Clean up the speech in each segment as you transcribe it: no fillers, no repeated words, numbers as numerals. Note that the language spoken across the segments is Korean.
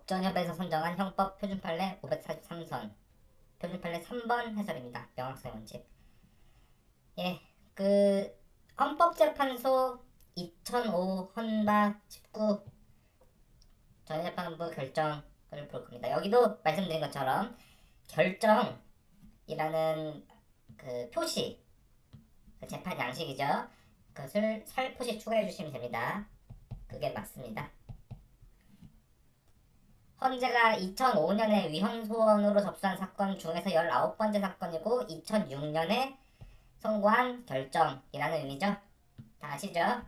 법전협에서 선정한 형법 표준 판례 543선 표준 판례 3번 해설입니다. 명확성의 원칙. 예, 헌법재판소 2005 헌바 19 전재판부 결정을 볼 겁니다. 여기도 말씀드린 것처럼 결정이라는 표시, 재판 양식이죠. 그것을 살포시 추가해 주시면 됩니다. 그게 맞습니다. 헌재가 2005년에 위헌소원으로 접수한 사건 중에서 19번째 사건이고 2006년에 선고한 결정이라는 의미죠. 다 아시죠?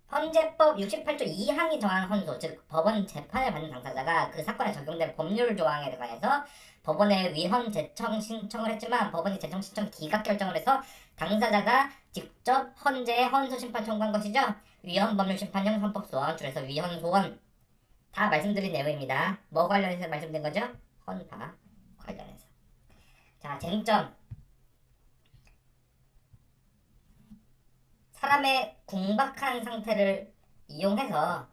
헌재법 68조 2항이 정한 헌소, 즉 법원 재판을 받는 당사자가 그 사건에 적용된 법률 조항에 관해서 법원에 위헌 재청 신청을 했지만 법원이 재청 신청 기각 결정을 해서 당사자가 직접 헌재에 헌소 심판 청구한 것이죠. 위헌 법률 심판형 헌법소원, 줄여서 위헌소원. 다 말씀드린 내용입니다. 뭐 관련해서 말씀드린 거죠? 헌파 관련해서. 자, 쟁점. 사람의 궁박한 상태를 이용해서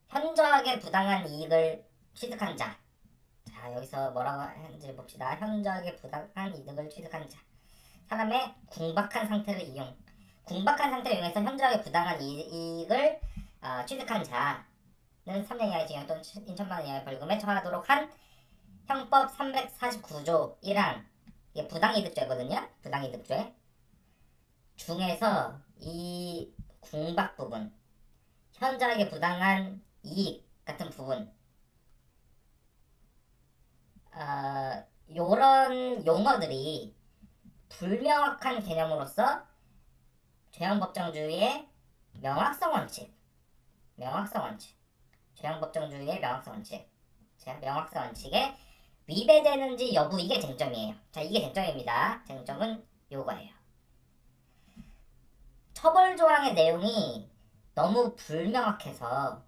현저하게 부당한 이익을 취득한 자. 자, 여기서 뭐라고 하는지 봅시다. 현저하게 부당한 이득을 취득한 자. 사람의 궁박한 상태를 궁박한 상태를 이용해서 현저하게 부당한 이익을 취득한 자는 3년 이하의 징역 또는 2천만 원 이하의 벌금에 처하도록 한 형법 349조 1항. 이게 부당이득죄거든요. 부당이득죄. 중에서 이 궁박 부분, 현저하게 부당한 이익 같은 부분, 요런 용어들이 불명확한 개념으로서 죄형법정주의의 명확성 원칙, 죄형법정주의의 명확성 원칙에 위배되는지 여부, 이게 쟁점이에요. 자, 이게 쟁점입니다. 쟁점은 요거예요. 처벌조항의 내용이 너무 불명확해서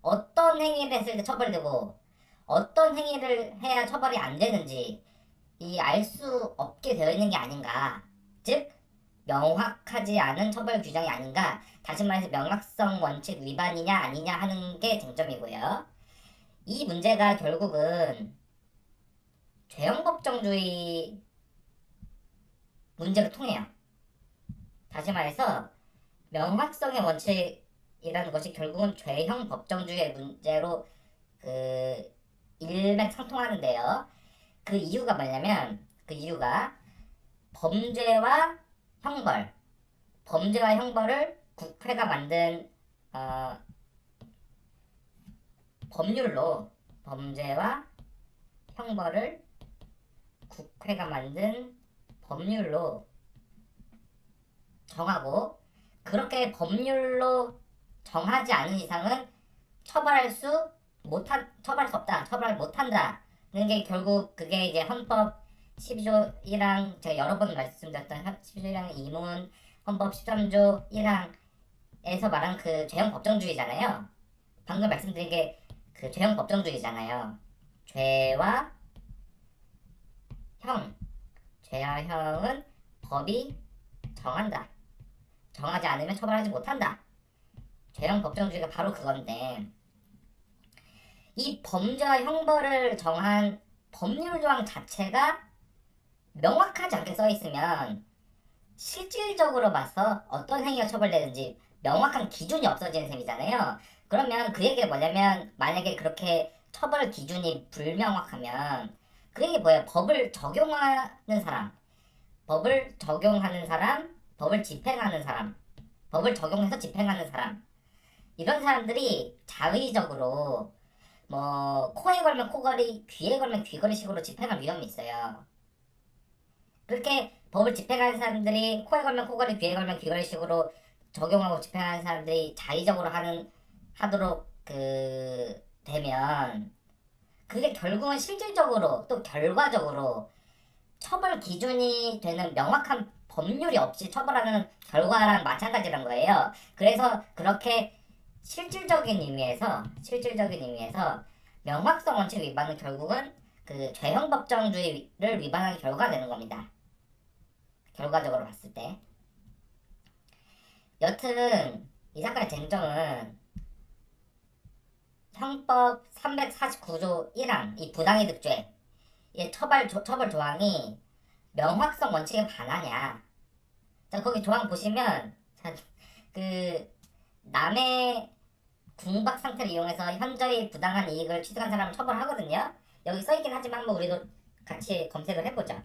어떤 행위를 했을 때 처벌되고 어떤 행위를 해야 처벌이 안 되는지 알 수 없게 되어 있는 게 아닌가. 즉, 명확하지 않은 처벌 규정이 아닌가. 다시 말해서 명확성 원칙 위반이냐 아니냐 하는 게 쟁점이고요. 이 문제가 결국은 죄형법정주의 문제로 통해요. 다시 말해서 명확성의 원칙이라는 것이 결국은 죄형 법정주의의 문제로 일맥상통하는데요. 그 이유가 뭐냐면 범죄와 형벌을 국회가 만든 법률로 범죄와 형벌을 국회가 만든 법률로 정하고, 그렇게 법률로 정하지 않은 이상은 처벌할 수 없다, 처벌을 못한다는 게 결국 그게 이제 헌법 12조 1항, 제가 여러 번 말씀드렸던 12조 1항 2문, 헌법 13조 1항에서 말한 그 죄형 법정주의잖아요. 방금 말씀드린 게 그 죄형 법정주의잖아요. 죄와 형은 법이 정한다. 정하지 않으면 처벌하지 못한다. 죄형 법정주의가 바로 그건데, 이 범죄와 형벌을 정한 법률 조항 자체가 명확하지 않게 써 있으면 실질적으로 봐서 어떤 행위가 처벌되는지 명확한 기준이 없어지는 셈이잖아요. 그러면 그 얘기가 뭐냐면, 만약에 그렇게 처벌 기준이 불명확하면 그 얘기 뭐예요? 법을 적용하는 사람, 법을 집행하는 사람, 법을 적용해서 집행하는 사람, 이런 사람들이 자의적으로 코에 걸면 코걸이, 귀에 걸면 귀걸이식으로 집행할 위험이 있어요. 그렇게 법을 집행하는 사람들이 코에 걸면 코걸이, 귀에 걸면 귀걸이식으로 적용하고 집행하는 사람들이 자의적으로 하도록 되면 그게 결국은 실질적으로 또 결과적으로 처벌 기준이 되는 명확한 법률이 없이 처벌하는 결과랑 마찬가지란 거예요. 그래서 그렇게 실질적인 의미에서 명확성 원칙 위반은 결국은 그 죄형 법정주의를 위반한 결과가 되는 겁니다. 결과적으로 봤을 때. 여튼 이 사건의 쟁점은 형법 349조 1항 이 부당이득죄 이 처벌 조항이 명확성 원칙에 반하냐. 자, 거기 조항 보시면 자, 그 남의 궁박 상태를 이용해서 현저히 부당한 이익을 취득한 사람을 처벌하거든요. 여기 써있긴 하지만 한번 우리도 같이 검색을 해보자.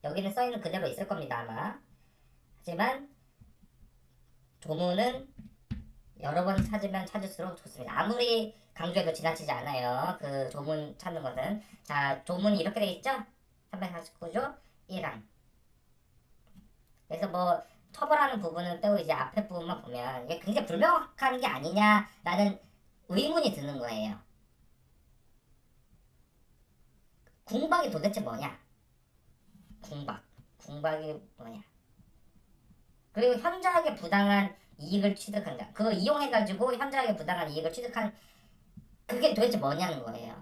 여기는 써있는 그대로 있을 겁니다 아마. 하지만 조문은 여러 번 찾으면 찾을수록 좋습니다. 아무리 강조해도 지나치지 않아요. 그 조문 찾는 것은. 자, 조문이 이렇게 돼 있죠? 349조 1항. 그래서 뭐 처벌하는 부분은 빼고 이제 앞에 부분만 보면 이게 굉장히 불명확한 게 아니냐라는 의문이 드는 거예요. 궁박이 도대체 뭐냐? 궁박이 뭐냐? 그리고 현저하게 부당한 이익을 취득한다. 그거 이용해가지고 현저하게 부당한 이익을 취득한 그게 도대체 뭐냐는 거예요.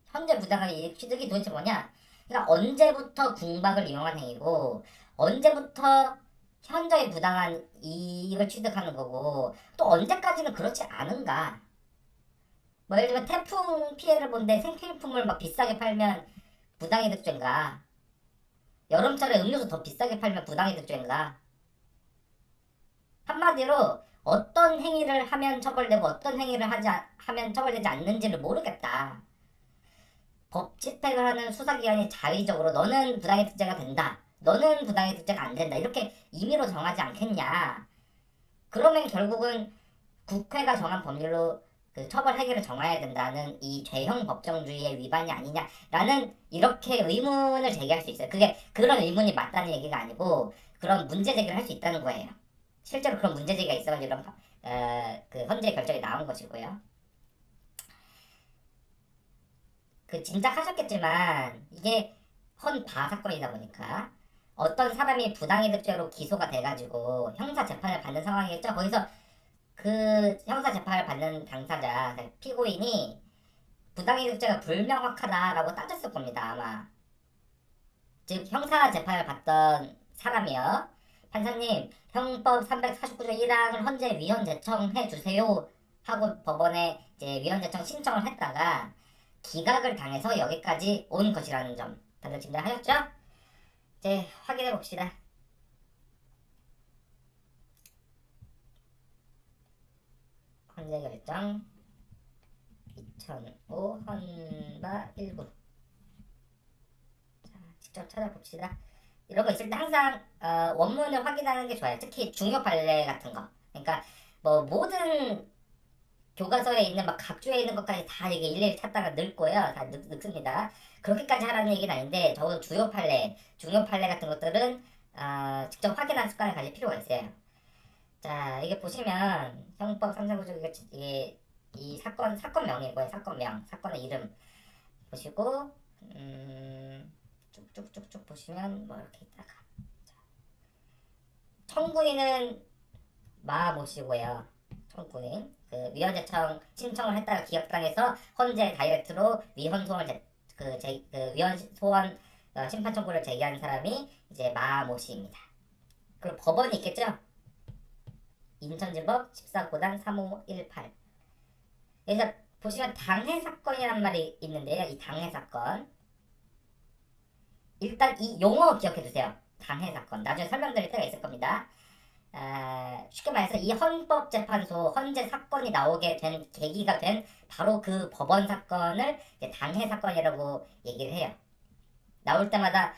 현재 부당한 이익 취득이 도대체 뭐냐? 그러니까 언제부터 궁박을 이용한 행위고 언제부터 현저히 부당한 이익을 취득하는 거고 또 언제까지는 그렇지 않은가? 뭐 예를 들면 태풍 피해를 본데 생필품을 막 비싸게 팔면 부당이득죄인가? 여름철에 음료수 더 비싸게 팔면 부당이득죄인가? 한마디로 어떤 행위를 하면 처벌되고 어떤 행위를 하면 처벌되지 않는지를 모르겠다. 법 집행을 하는 수사기관이 자의적으로 너는 부당이득죄가 된다. 너는 부당이득죄가 안 된다. 이렇게 임의로 정하지 않겠냐. 그러면 결국은 국회가 정한 법률로 그 처벌 해결을 정해야 된다는 이 죄형 법정주의의 위반이 아니냐라는 이렇게 의문을 제기할 수 있어요. 그게 그런 의문이 맞다는 얘기가 아니고 그런 문제 제기를 할 수 있다는 거예요. 실제로 그런 문제 제기가 있어가지고 이런 그 헌재 결정이 나온 것이고요. 그 짐작하셨겠지만 이게 헌바 사건이다 보니까 어떤 사람이 부당이득죄로 기소가 돼가지고 형사 재판을 받는 상황이겠죠. 거기서 그 형사 재판을 받는 당사자 피고인이 부당이득죄가 불명확하다라고 따졌을 겁니다 아마. 즉 형사 재판을 받던 사람이요. 판사님 형법 349조 1항을 헌재 위헌 제청해 주세요 하고 법원에 이제 위헌 제청 신청을 했다가 기각을 당해서 여기까지 온 것이라는 점 다들 짐작하셨죠? 이제 확인해 봅시다. 헌재 결정 2005 헌바 1부. 자, 직접 찾아봅시다. 이런 거 있을 때 항상 원문을 확인하는 게 좋아요. 특히 중요 판례 같은 거. 그러니까 뭐 모든 교과서에 있는 막 각주에 있는 것까지 다 이게 일일이 찾다가 늙고요. 다 늙습니다. 그렇게까지 하라는 얘기는 아닌데 적어도 주요 판례, 중요 판례 같은 것들은 직접 확인하는 습관을 가질 필요가 있어요. 자, 이게 보시면 형법 349조 이게 이 사건명이고요. 사건명, 사건의 이름 보시고 쭉쭉쭉쭉 보시면 뭐 이렇게 있다가 청구인은 모시고요. 청구인 그 위헌제청 신청을 했다가 기각당해서 헌재 다이렉트로 위헌 소원을 위헌 소원 심판 청구를 제기한 사람이 이제 모씨입니다. 그리고 법원이 있겠죠? 인천지법 14고단 3518. 여기서 보시면 당해 사건이란 말이 있는데요. 이 당해 사건. 일단 이 용어 기억해 두세요. 당해 사건. 나중에 설명드릴 때가 있을 겁니다. 쉽게 말해서 이 헌법재판소 헌재 사건이 나오게 된 계기가 된 바로 그 법원 사건을 이제 당해 사건이라고 얘기를 해요. 나올 때마다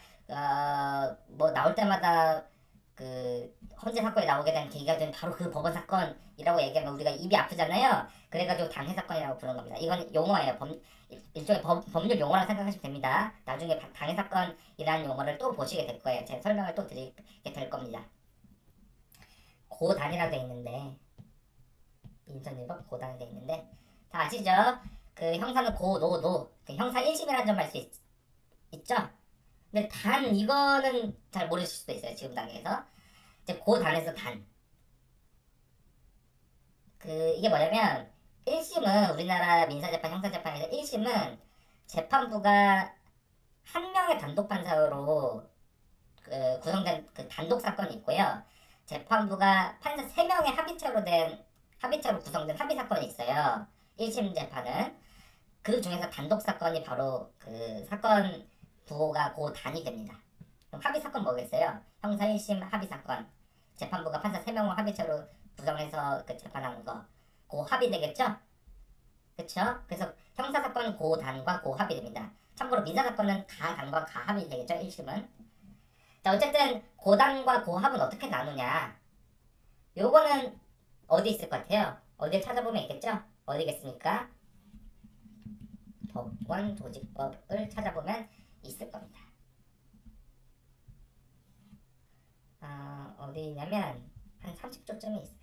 그 헌재 사건이 나오게 된 계기가 된 바로 그 법원 사건이라고 얘기하면 우리가 입이 아프잖아요. 그래가지고 당해 사건이라고 부르는 겁니다. 이건 용어예요. 일종의 법률 용어라고 생각하시면 됩니다. 나중에 당해 사건이라는 용어를 또 보시게 될 거예요. 제가 설명을 또 드리게 될 겁니다. 고단이라고 돼 있는데 인천지법 고단이 돼 있는데 다 아시죠? 그 형사는 고노노 그 형사 1심이라는 점 알 수 있죠? 근데 단 이거는 잘 모르실 수도 있어요. 지금 단계에서 이제 고단에서 단 그 이게 뭐냐면 1심은 우리나라 민사재판 형사재판에서 1심은 재판부가 한 명의 단독 판사로 그 구성된 그 단독 사건이 있고요. 재판부가 판사 3명의 합의체로 구성된 합의 사건이 있어요. 1심 재판은. 그 중에서 단독 사건이 바로 그 사건 부호가 고단이 됩니다. 그럼 합의 사건 뭐겠어요? 형사 1심 합의 사건. 재판부가 판사 3명을 합의체로 구성해서 그 재판하는 거. 고합의 되겠죠? 그쵸? 그래서 형사 사건은 고단과 고합의 됩니다. 참고로 민사 사건은 가단과 가합의 되겠죠? 1심은. 자, 어쨌든 고단과 고합은 어떻게 나누냐? 요거는 어디 있을 것 같아요? 어디에 찾아보면 있겠죠? 어디겠습니까? 법원 조직법을 찾아보면 있을 겁니다. 어디냐면 한 30조쯤이 있어요.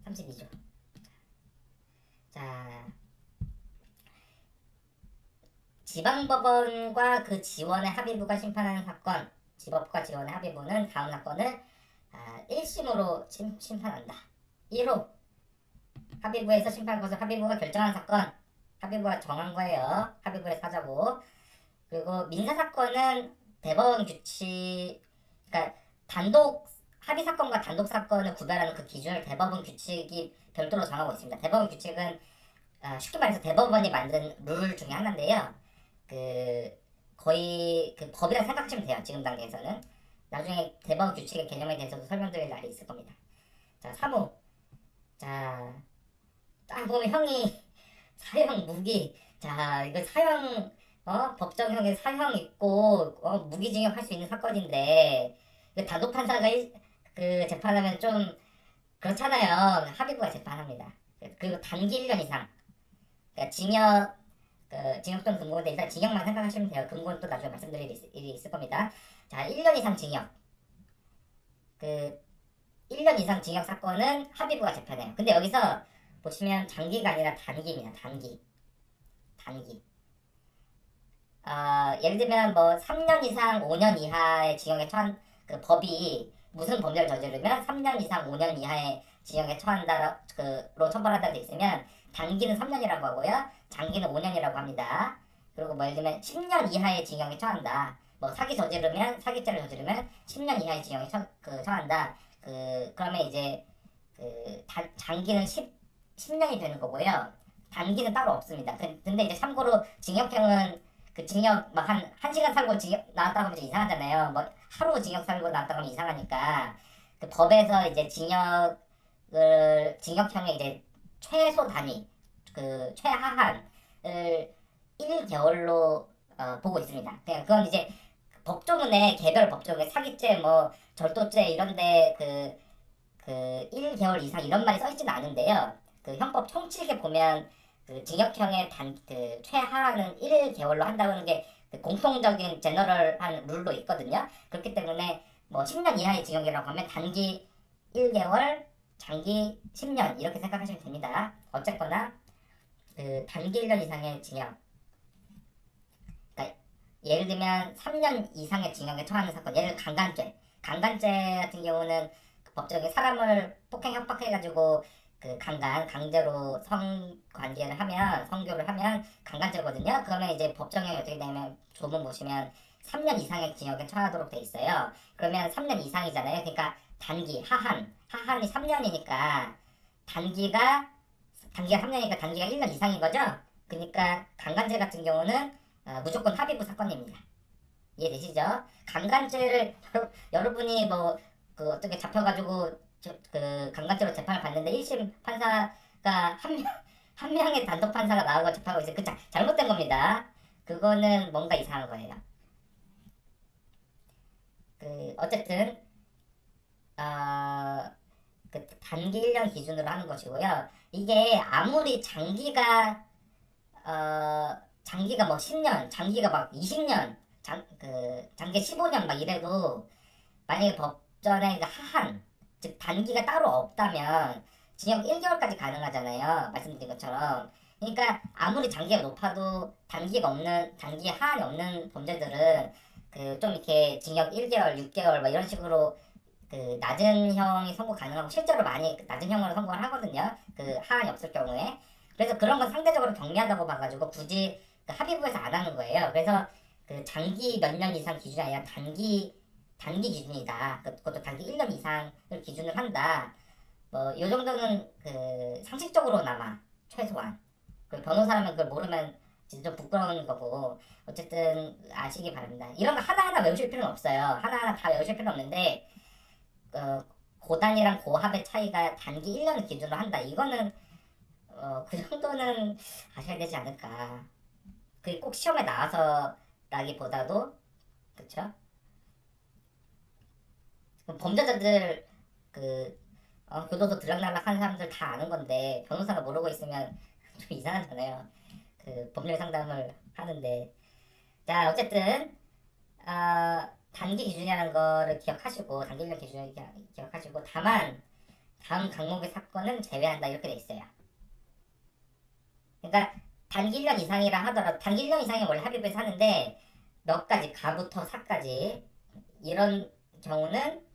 32조. 자, 지방법원과 그 지원의 합의부가 심판하는 사건, 지법과 지원의 합의부는 다음 사건을 1심으로 심판한다. 1호 합의부에서 심판한 것을 합의부가 결정한 사건, 합의부가 정한 거예요. 합의부의 사자고. 그리고 민사 사건은 대법원 규칙, 그러니까 단독 합의 사건과 단독 사건을 구별하는 그 기준을 대법원 규칙이 별도로 정하고 있습니다. 대법원 규칙은 쉽게 말해서 대법원이 만든 룰 중에 하나인데요. 그 거의 그 법이라 생각하시면 돼요. 지금 단계에서는. 나중에 대법원 규칙의 개념에 대해서도 설명드릴 날이 있을 겁니다. 자, 3호. 자, 딱 보면 형이 사형 무기. 자, 이거 사형 법정형에 사형 있고 무기징역 할 수 있는 사건인데 단독 판사가 그 재판하면 좀 그렇잖아요. 합의부가 재판합니다. 그리고 단기 1년 이상. 그러니까 징역 또는 금고인데 일단 징역만 생각하시면 돼요. 금고는 또 나중에 말씀드릴 일이 있을 겁니다. 자, 1년 이상 징역. 그 1년 이상 징역 사건은 합의부가 재판해요. 근데 여기서 보시면 장기가 아니라 단기입니다. 단기. 예를 들면 뭐 3년 이상 5년 이하의 징역에 처한 그 법이 무슨 범죄를 저지르면 3년 이상 5년 이하의 징역에 처한다로 처벌한다 돼 있으면 단기는 3년이라고 하고요. 장기는 5년이라고 합니다. 그리고 뭐 예를 들면 10년 이하의 징역에 처한다. 뭐 사기죄를 저지르면 10년 이하의 징역에 처한다. 그러면 이제 장기는 10년이 되는 거고요. 단기는 따로 없습니다. 근데 이제 참고로 징역형은 그 징역 막 한 시간 살고 징역 나왔다고 하면 좀 이상하잖아요. 뭐 하루 징역 살고 나왔다고 하면 이상하니까 그 법에서 이제 징역형의 이제 최소 단위 그 최하한을 1개월로 보고 있습니다. 그건 이제 법조문에 개별 법조문에 사기죄 뭐 절도죄 이런데 그 1개월 이상 이런 말이 써있지는 않은데요. 그 형법 총칙에 보면 그 징역형의 최하는 1개월로 한다는 게 그 공통적인 제너럴한 룰로 있거든요. 그렇기 때문에 뭐 10년 이하의 징역이라고 하면 단기 1개월, 장기 10년 이렇게 생각하시면 됩니다. 어쨌거나 그 단기 1년 이상의 징역. 그러니까 예를 들면 3년 이상의 징역에 처하는 사건, 예를 들어 강간죄 같은 경우는 그 법정에 사람을 폭행 협박해가지고 그 강제로 성관계를 하면 성교를 하면 강간죄거든요. 그러면 이제 법정형이 어떻게 되냐면 조문 보시면 3년 이상의 징역에 처하도록 돼 있어요. 그러면 3년 이상이잖아요. 그러니까 하한이 3년이니까 단기가 3년이니까 단기가 1년 이상인 거죠. 그러니까 강간죄 같은 경우는 무조건 합의부 사건입니다. 이해되시죠? 강간죄를 여러분이 뭐 그 어떻게 잡혀가지고 그 강간죄로 재판을 받는데 1심 판사가 한 명의 단독 판사가 나오고 재판하고 있어요. 잘못된 겁니다. 그거는 뭔가 이상한 거예요. 어쨌든 그 단기 1년 기준으로 하는 것이고요. 이게 아무리 장기가 뭐 10년, 장기가 막 20년, 장기 15년 막 이래도 만약에 법전에 즉 단기가 따로 없다면 징역 1개월까지 가능하잖아요. 말씀드린 것처럼. 그러니까 아무리 장기가 높아도 단기 하한이 없는 범죄들은 좀 이렇게 징역 1개월, 6개월 막 이런 식으로 낮은 형이 선고 가능하고 실제로 많이 낮은 형으로 선고를 하거든요. 하한이 없을 경우에. 그래서 그런 건 상대적으로 경미하다고 봐가지고 굳이 합의부에서 안 하는 거예요. 그래서 장기 몇 년 이상 기준이 아니라 단기 기준이다. 그것도 단기 1년 이상을 기준을 한다. 뭐, 요 정도는 상식적으로나마 최소한. 그리고 변호사라면 그걸 모르면 진짜 좀 부끄러운 거고 어쨌든 아시기 바랍니다. 이런 거 하나하나 외우실 필요는 없어요. 하나하나 다 외우실 필요는 없는데 고단이랑 고합의 차이가 단기 1년을 기준으로 한다. 이거는 그 정도는 아셔야 되지 않을까. 그게 꼭 시험에 나와서라기보다도 그쵸? 범죄자들 교도소 들락날락 하는 사람들 다 아는 건데 변호사가 모르고 있으면 좀 이상하잖아요. 그 법률 상담을 하는데 자 어쨌든 단기 기준이라는 거를 기억하시고 단기 1년 기준을 기억하시고 다만 다음 강목의 사건은 제외한다 이렇게 돼 있어요. 그러니까 단기 1년 이상이라 하더라도 단기 1년 이상이 원래 합의부에서 하는데 몇 가지 가부터 사까지 이런 경우는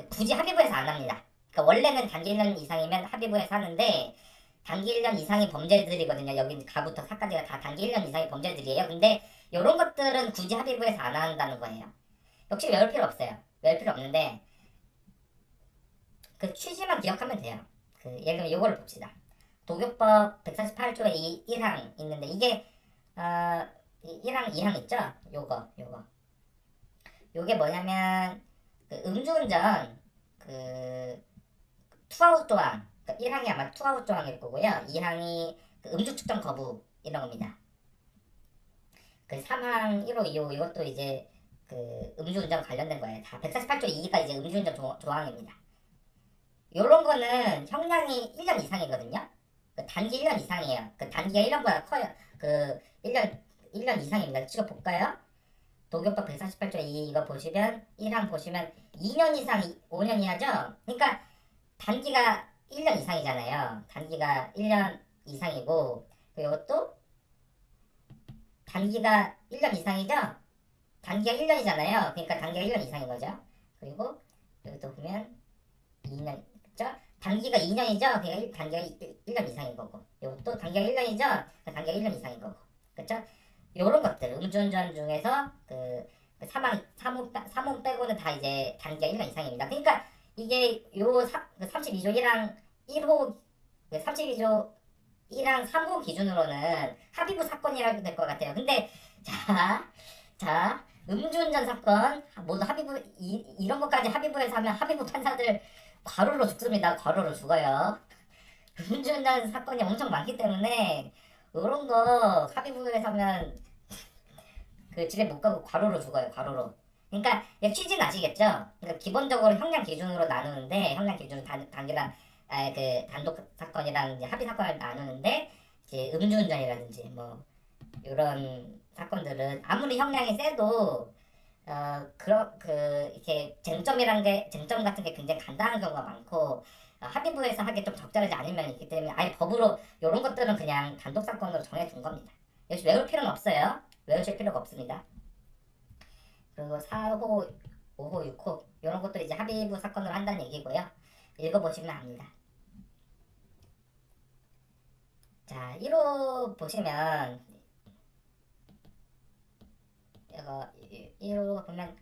굳이 합의부에서 안 합니다. 그러니까 원래는 단기 1년 이상이면 합의부에서 하는데 단기 1년 이상의 범죄들이거든요. 여기 가부터 사까지가 다 단기 1년 이상의 범죄들이에요. 근데 이런 것들은 굳이 합의부에서 안 한다는 거예요. 역시 외울 필요 없어요. 외울 필요 없는데 그 취지만 기억하면 돼요. 예를 들면 이거를 봅시다. 도교법 148조에 1항 있는데 이게 1항 2항 있죠? 요게 뭐냐면 음주운전 투아웃 조항 1항이 아마 투아웃 조항일 거고요. 2항이 음주 측정 거부 이런 겁니다. 3항 1호 2호 이것도 이제 음주운전 관련된 거예요. 다 148조 2가 이제 음주운전 조항입니다. 요런 거는 형량이 1년 이상이거든요. 단기 1년 이상이에요. 단기가 1년보다 커요. 1년 이상입니다. 찍어볼까요? 도교법 148조 2 이거 보시면 1항 보시면 2년 이상 5년 이하죠? 그러니까 단기가 1년 이상이잖아요. 단기가 1년 이상이고 이것도 단기가 1년 이상이죠? 단기가 1년이잖아요. 그러니까 단기가 1년 이상인 거죠. 그리고 여기도 보면 2년 그죠? 단기가 2년이죠? 그러니까 단기가 1년 이상인 거고 이것도 단기가 1년이죠? 단기가 1년 이상인 거고 그쵸? 요런 것들 음주운전 중에서 사문 빼고는 다 이제 단기가 1년 이상입니다. 그러니까 이게 32조 1항 1호 32조 1항 3호 기준으로는 합의부 사건이라고 될 것 같아요. 근데 자 음주운전 사건 모두 합의부 이런 것까지 합의부에서 하면 합의부 판사들 과로로 죽습니다. 과로로 죽어요. 음주운전 사건이 엄청 많기 때문에 이런 거 합의부에서 하면 집에 못 가고 과로로 죽어요. 과로로. 그러니까 취지는 아시겠죠? 그러니까 기본적으로 형량 기준으로 나누는데 형량 기준은 단기랑 단독 사건이랑 이제 합의 사건을 나누는데 이제 음주운전이라든지 뭐 이런 사건들은 아무리 형량이 세도 이렇게 쟁점 같은 게 굉장히 간단한 경우가 많고 합의부에서 하기 좀 적절하지 않은 면이 있기 때문에 아예 법으로 이런 것들은 그냥 단독 사건으로 정해둔 겁니다. 역시 외울 필요는 없어요. 외우실 필요가 없습니다. 그리고 4호, 5호, 6호 이런 것도 이제 합의부 사건으로 한다는 얘기고요. 읽어보시면 압니다. 자, 1호 보시면 이거 1호 보면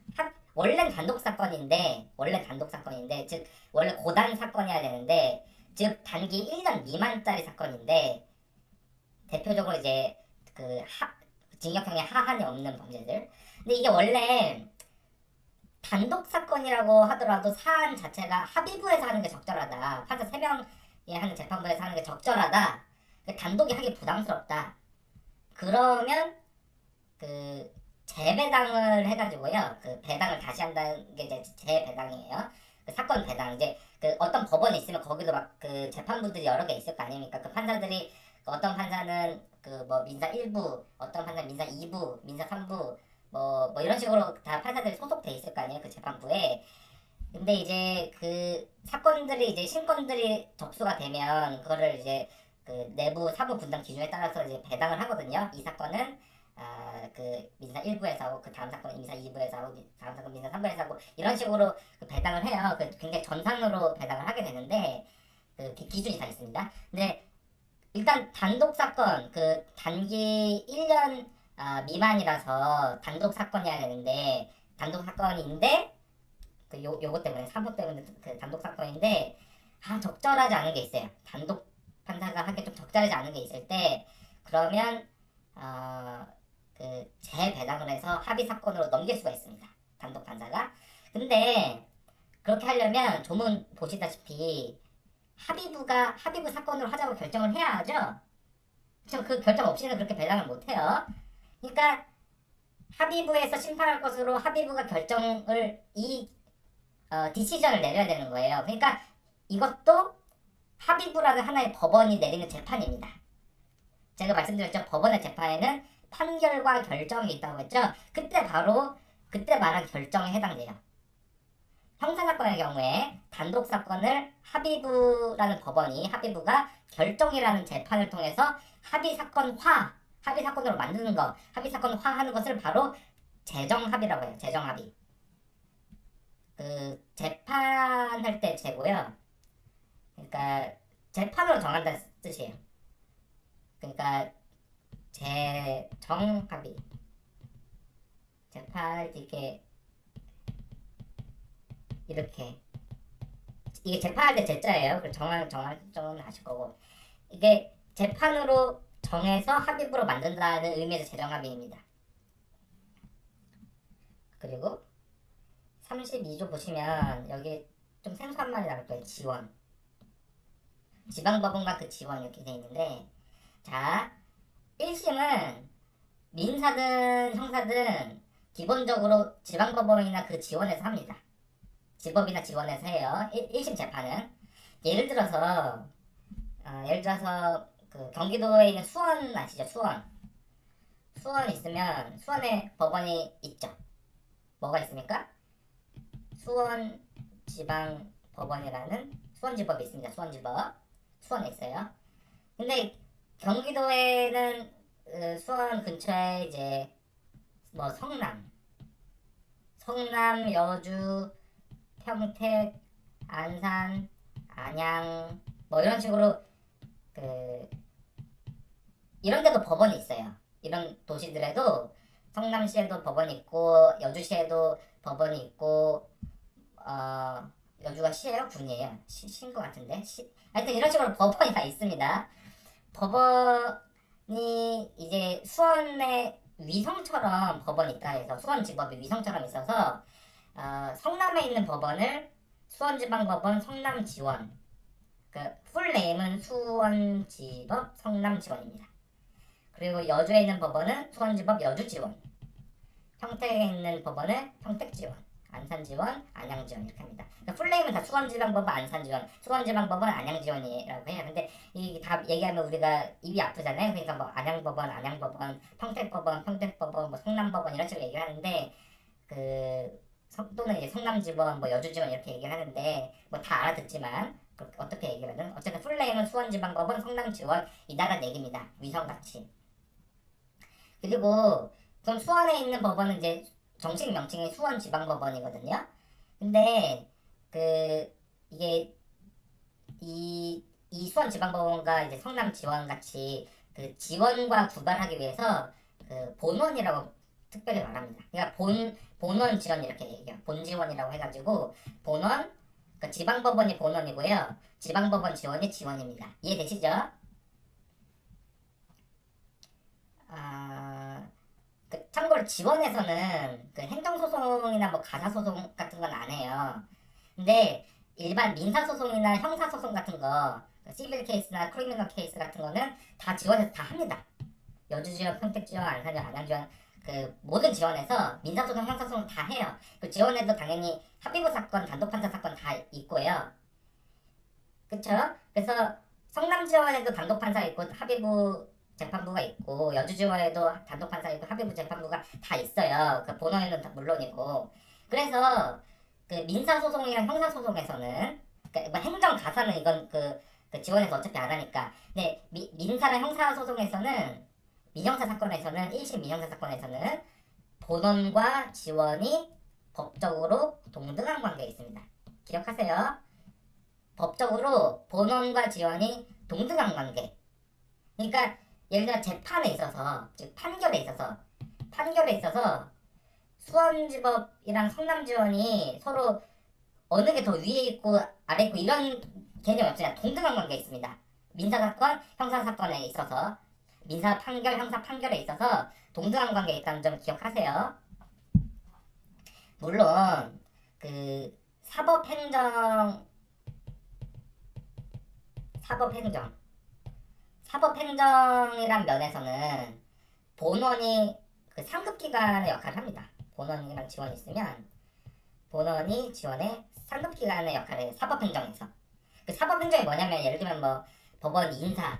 원래는 단독 사건인데 즉 원래 고단 사건이어야 되는데 즉 단기 1년 미만짜리 사건인데 대표적으로 이제 징역형의 하한이 없는 범죄들. 근데 이게 원래 단독 사건이라고 하더라도 사안 자체가 합의부에서 하는 게 적절하다. 판사 3명이 하는 재판부에서 하는 게 적절하다. 단독이 하기 부담스럽다. 그러면 재배당을 해가지고요. 배당을 다시 한다는 게 이제 재배당이에요. 사건 배당 이제 어떤 법원이 있으면 거기도 막 재판부들이 여러 개 있을 거 아닙니까? 판사들이 어떤 판사는 뭐 민사 1부, 어떤 판사는 민사 2부, 민사 3부 뭐 이런 식으로 다 판사들이 소속돼 있을 거 아니에요? 재판부에. 근데 이제 사건들이 이제 신건들이 접수가 되면 그거를 이제 내부 사무 분담 기준에 따라서 이제 배당을 하거든요. 이 사건은 민사 1부에서 하고 다음 사건은 민사 2부에서 하고 다음 사건 민사 3부에서 하고 이런 식으로 배당을 해요. 굉장히 전산으로 배당을 하게 되는데 기준이 다 있습니다. 근데 일단 단독 사건 단기 1년 미만이라서 단독 사건이어야 되는데 단독 사건인데 요거 때문에 3호 때문에 단독 사건인데 적절하지 않은 게 있어요. 단독 판사가 하기 좀 적절하지 않은 게 있을 때 그러면 그 재배당을 해서 합의 사건으로 넘길 수가 있습니다. 단독 판사가. 근데 그렇게 하려면 조문 보시다시피 합의부 사건으로 하자고 결정을 해야 하죠. 그 결정 없이는 그렇게 배당을 못 해요. 그러니까 합의부에서 심판할 것으로 합의부가 결정을 디시전을 내려야 되는 거예요. 그러니까 이것도 합의부라는 하나의 법원이 내리는 재판입니다. 제가 말씀드렸죠. 법원의 재판에는 판결과 결정이 있다고 했죠. 그때 말한 결정에 해당돼요. 형사사건의 경우에 단독 사건을 합의부가 결정이라는 재판을 통해서 합의사건으로 만드는 거, 합의사건화하는 것을 바로 재정합의라고 해요. 재정합의. 그 재판할 때 재고요. 그러니까 재판으로 정한다는 뜻이에요. 그러니까 재정합의. 재판할 때 이렇게 이게 재판할 때 제자예요. 그 정할 정은 아실 거고 이게 재판으로 정해서 합의부로 만든다는 의미에서 재정합의입니다. 그리고 32조 보시면 여기 좀 생소한 말이 나올 거예요. 지원. 지방법원과 그 지원 이렇게 돼 있는데 자 1심은 민사든 형사든 기본적으로 지방법원이나 그 지원에서 합니다. 지법이나 지원에서 해요. 1심 재판은 예를 들어서 그 경기도에 있는 수원 아시죠? 수원 있으면 수원에 법원이 있죠. 뭐가 있습니까? 수원지방법원이라는 수원지법이 있습니다. 수원에 있어요. 근데 경기도에는 수원 근처에 이제 뭐 성남, 여주, 평택, 안산, 안양 뭐 이런 식으로 이런 데도 법원이 있어요. 이런 도시들에도 성남시에도 법원이 있고 여주시에도 법원이 있고 여주가 시예요? 군이에요? 시인 것 같은데 하여튼 이런 식으로 법원이 다 있습니다. 법원이 이제 수원의 위성처럼 법원이 있다 해서 수원지법이 위성처럼 있어서 성남에 있는 법원을 수원지방법원 성남지원 그 풀네임은 수원지법 성남지원입니다. 그리고 여주에 있는 법원은 수원지법 여주지원 평택에 있는 법원은 평택지원 안산지원 안양지원 이렇게 합니다. 그러니까 풀네임은 다 수원지방법원 안산지원 수원지방법원 안양지원이라고 해요. 근데 이 다 얘기하면 우리가 입이 아프잖아요. 그러니까 뭐 안양법원 평택법원 뭐 성남법원 이런 식으로 얘기를 하는데 또는 이제 성남지원 뭐 여주지원 이렇게 얘기를 하는데 뭐 다 알아듣지만 어떻게 얘기하든 어쨌든 풀네임은 수원지방법원 성남지원 이 나라 얘기입니다. 위성같이. 그리고 그럼 수원에 있는 법원은 이제 정식 명칭이 수원지방법원이거든요. 근데 이게 이 수원지방법원과 이제 성남지원같이 그 지원과 구별하기 위해서 그 본원이라고 특별히 말합니다. 그러니까 본원 지원 이렇게 얘기해요. 본지원이라고 해가지고 본원 그러니까 지방법원이 본원이고요. 지방법원 지원이 지원입니다. 이해되시죠? 참고로 지원에서는 그 행정소송이나 뭐 가사소송 같은 건 안 해요. 근데 일반 민사소송이나 형사소송 같은 거 시빌 케이스나 크리미널 케이스 같은 거는 다 지원에서 다 합니다. 여주지원, 평택지원, 안산지원, 안양지원 그 모든 지원에서 민사소송, 형사소송 다 해요. 그 지원에도 당연히 합의부 사건, 단독판사 사건 다 있고요. 그쵸? 그래서 성남지원에도 단독판사가 있고 합의부 재판부가 있고 여주지원에도 단독판사가 있고 합의부 재판부가 다 있어요. 그 본원에는 물론이고. 그래서 그 민사소송이랑 형사소송에서는 뭐 행정가사는 이건 그 지원에서 어차피 안 하니까. 근데 민사랑 형사소송에서는 민형사 사건에서는 1심 민형사 사건에서는 본원과 지원이 법적으로 동등한 관계에 있습니다. 기억하세요. 법적으로 본원과 지원이 동등한 관계. 그러니까 예를 들어 재판에 있어서 즉 판결에 있어서 수원지법이랑 성남지원이 서로 어느 게 더 위에 있고 아래 있고 이런 개념이 없어요. 동등한 관계에 있습니다. 민사사건, 형사사건에 있어서 민사 판결, 형사 판결에 있어서 동등한 관계에 있다는 점 기억하세요. 물론 그 사법행정이란 면에서는 본원이 그 상급 기관의 역할을 합니다. 본원이랑 지원이 있으면 본원이 지원의 상급 기관의 역할을 사법행정에서. 그 사법행정이 뭐냐면 예를 들면 뭐 법원 인사,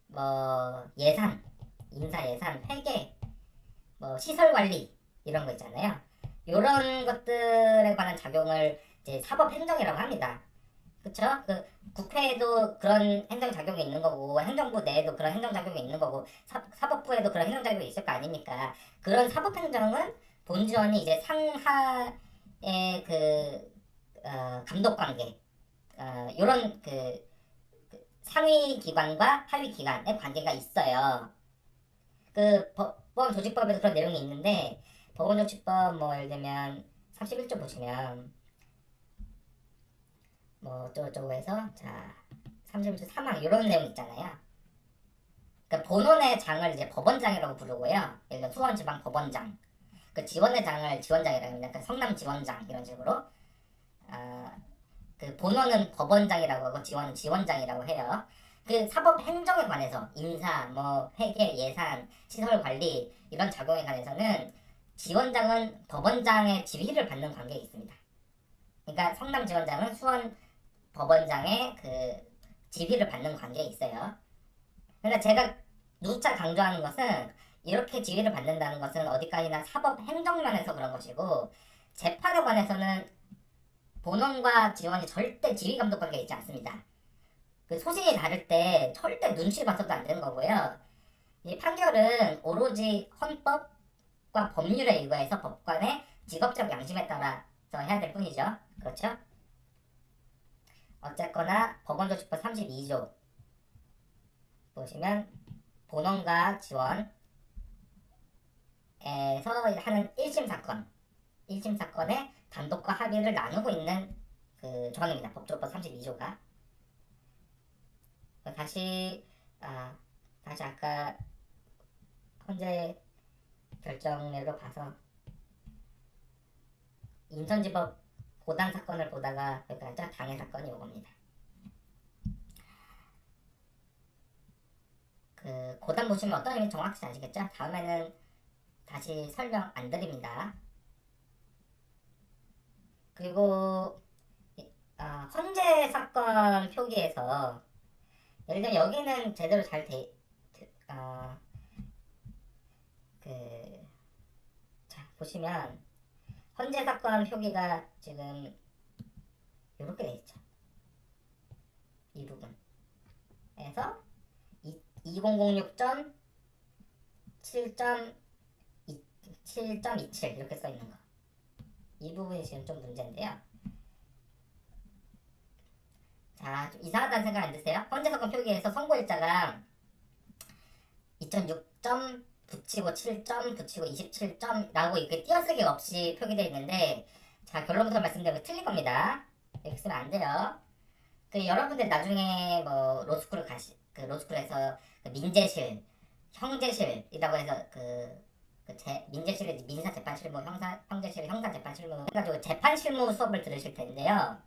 뭐 인사 예산, 회계, 뭐 시설 관리 이런 거 있잖아요. 이런 것들에 관한 작용을 이제 사법행정이라고 합니다. 그쵸? 그 국회에도 그런 행정작용이 있는 거고 행정부 내에도 그런 행정작용이 있는 거고 사법부에도 그런 행정작용이 있을 거 아닙니까? 그런 사법행정은 본지원이 이제 상하의 그 감독관계 요런 그 상위 기관과 하위 기관의 관계가 있어요. 그 법원 조직법에도 그런 내용이 있는데 법원 조직법 뭐 예를 들면 31조 보시면 뭐 어쩌고저쩌고해서 자 31조 3항 이런 내용 있잖아요. 그러니까 본원의 장을 이제 법원장이라고 부르고요. 예를 들어 수원지방법원장, 그 지원의 장을 지원장이라고 합니다. 그러니까 성남지원장 이런 식으로. 그 본원은 법원장이라고 하고 지원은 지원장이라고 해요. 그 사법 행정에 관해서 인사, 뭐 회계, 예산, 시설 관리 이런 작용에 관해서는 지원장은 법원장의 지휘를 받는 관계에 있습니다. 그러니까 성남 지원장은 수원 법원장의 그 지휘를 받는 관계에 있어요. 그러니까 제가 누차 강조하는 것은 이렇게 지휘를 받는다는 것은 어디까지나 사법 행정면에서 그런 것이고 재판에 관해서는 본원과 지원이 절대 지휘 감독 관계에 있지 않습니다. 그 소신이 다를 때 절대 눈치 봐서도 안 되는 거고요. 이 판결은 오로지 헌법과 법률에 의거해서 법관의 직업적 양심에 따라서 해야 될 뿐이죠. 그렇죠? 어쨌거나 법원조직법 32조 보시면 본원과 지원에서 하는 1심 사건의 단독과 합의를 나누고 있는 그 조항입니다. 법조법 32조가. 다시 아까 헌재 결정례로 봐서 인천지법 고단 사건을 보다가 여기까지 장애 사건이 오겁니다. 그 고단 보시면 어떤 의미 정확히 아시겠죠? 다음에는 다시 설명 안 드립니다. 그리고 헌재 사건 표기에서 예를 들면 여기는 제대로 잘 자 보시면 헌재 사건 표기가 지금 이렇게 돼 있죠. 이 부분에서 2006.7.27 이렇게 써 있는 거. 이 부분이 지금 좀 문제인데요. 자, 좀 이상하다는 생각 안 드세요? 헌재 사건 표기에서 선고일자가 2006점 붙이고 7점 붙이고 27점라고 이렇게 띄어쓰기 없이 표기되어 있는데 자 결론부터 말씀드리면 틀린 겁니다. 이렇게 쓰면 안 돼요. 그 여러분들 나중에 뭐 로스쿨에서 그 민재실, 형재실이라고 해서 민재실이 민사재판실무, 형재실이 형사재판실무 해가지고 재판실무 수업을 들으실 텐데요.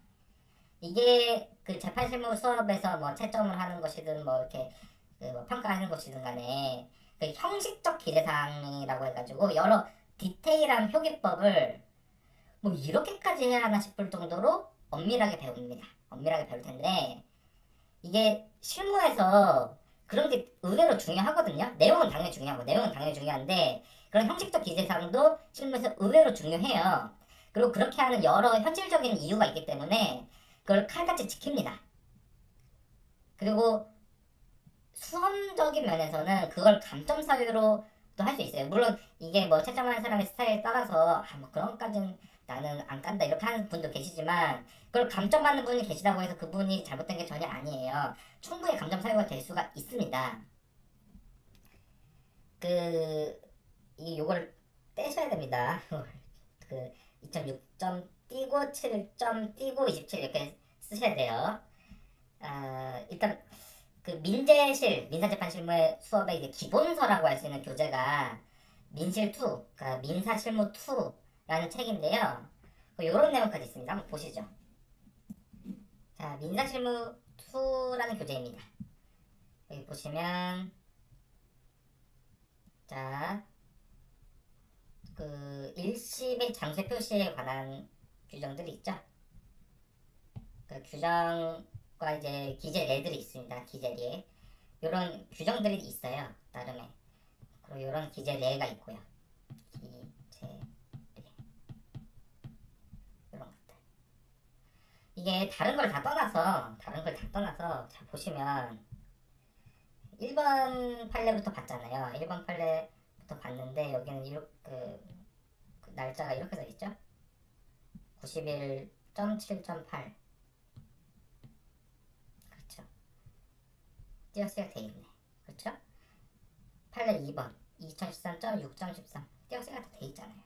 이게 그 재판실무 수업에서 뭐 채점을 하는 것이든 뭐 이렇게 뭐 평가하는 것이든 간에 그 형식적 기재사항이라고 해가지고 여러 디테일한 표기법을 뭐 이렇게까지 해야 하나 싶을 정도로 엄밀하게 배웁니다. 엄밀하게 배울 텐데 이게 실무에서 그런 게 의외로 중요하거든요. 내용은 당연히 중요한데 그런 형식적 기재사항도 실무에서 의외로 중요해요. 그리고 그렇게 하는 여러 현실적인 이유가 있기 때문에 그걸 칼같이 지킵니다. 그리고 수험적인 면에서는 그걸 감점 사유로도 할 수 있어요. 물론 이게 뭐 채점하는 사람의 스타일에 따라서 뭐 그런 것까지는 나는 안 깐다 이렇게 하는 분도 계시지만 그걸 감점하는 분이 계시다고 해서 그분이 잘못된 게 전혀 아니에요. 충분히 감점 사유가 될 수가 있습니다. 요걸 떼셔야 됩니다. 2.6점 띄고 7점 띄고 27 이렇게 쓰셔야 돼요. 일단 그 민재실 민사재판실무의 수업의 이제 기본서라고 할 수 있는 교재가 민실2, 그러니까 민사실무 2라는 책인데요. 이런 내용까지 있습니다. 한번 보시죠. 자, 민사실무 2라는 교재입니다. 여기 보시면 자, 그 일시 및 장소 표시에 관한 규정들이 있죠. 그 규정과 이제 기재례들이 있습니다. 기재례. 이런 규정들이 있어요. 나름의. 그리고 이런 기재례가 있고요. 기재례. 이런 것들. 이게 다른 걸 다 떠나서 자 보시면 1번 판례부터 봤잖아요. 1번 판례부터 봤는데 여기는 이렇게 그 날짜가 이렇게 써 있죠. 91.7.8 그렇죠. 띄어쓰기가 돼 있네. 그렇죠? 판례 2번 2013.6.13 띄어쓰기가 다 돼 있잖아요.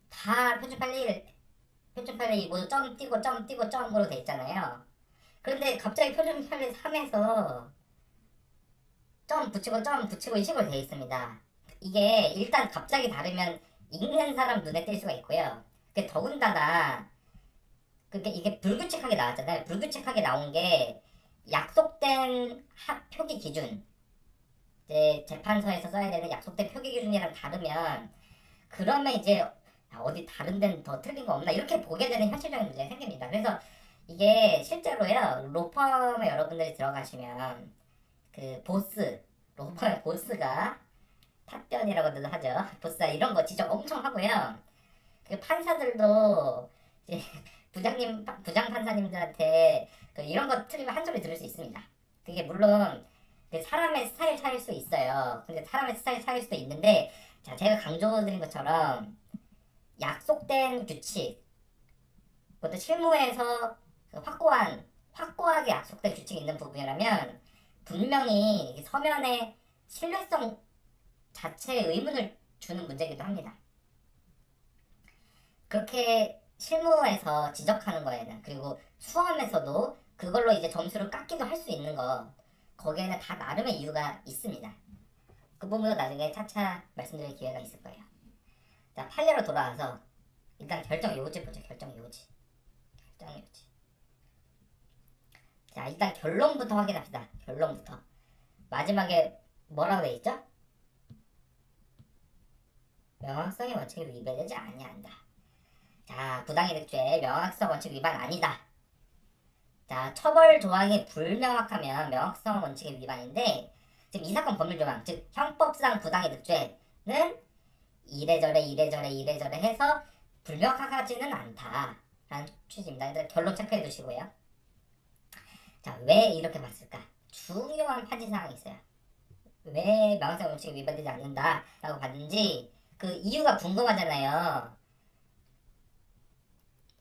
다 표준 판례 모두 점 띄고 점으로 돼 있잖아요. 그런데 갑자기 표준 판례 3에서 점 붙이고 이 식으로 돼 있습니다. 이게 일단 갑자기 다르면 읽는 사람 눈에 띌 수가 있고요. 더군다나 이게 불규칙하게 나왔잖아요. 불규칙하게 나온 게 약속된 표기 기준, 이제 재판서에서 써야 되는 약속된 표기 기준이랑 다르면 그러면 이제 어디 다른 데는 더 틀린 거 없나 이렇게 보게 되는 현실적인 문제가 생깁니다. 그래서 이게 실제로요, 로펌에 여러분들이 들어가시면 그 로펌의 보스가 탑변이라고도 하죠. 보스가 이런 거 지적 엄청 하고요. 그 판사들도 이제 부장 판사님들한테 이런 거 틀리면 한 소리 들을 수 있습니다. 그게 물론 그 사람의 스타일 차일 수 있어요. 근데 사람의 스타일 차일 수도 있는데, 자, 제가 강조드린 것처럼 약속된 규칙, 그것도 실무에서 확고하게 약속된 규칙이 있는 부분이라면 분명히 서면의 신뢰성 자체에 의문을 주는 문제이기도 합니다. 그렇게 실무에서 지적하는 거에는, 그리고 수험에서도 그걸로 이제 점수를 깎기도 할 수 있는 거, 거기에는 다 나름의 이유가 있습니다. 그 부분도 나중에 차차 말씀드릴 기회가 있을 거예요. 자, 판례로 돌아와서 일단 결정 요지 보죠. 결정 요지. 자, 일단 결론부터 확인합시다. 결론부터. 마지막에 뭐라고 돼 있죠? 명확성의 원칙을 위배되지 아니한다. 자, 부당이득죄 명확성 원칙 위반 아니다. 자, 처벌 조항이 불명확하면 명확성 원칙의 위반인데, 지금 이 사건 법률 조항, 즉 형법상 부당이득죄는 이래저래 해서 불명확하지는 않다라는 취지입니다. 결론 체크해 두시고요. 자, 왜 이렇게 봤을까? 중요한 판지사항이 있어요. 왜 명확성 원칙이 위반되지 않는다라고 봤는지 그 이유가 궁금하잖아요.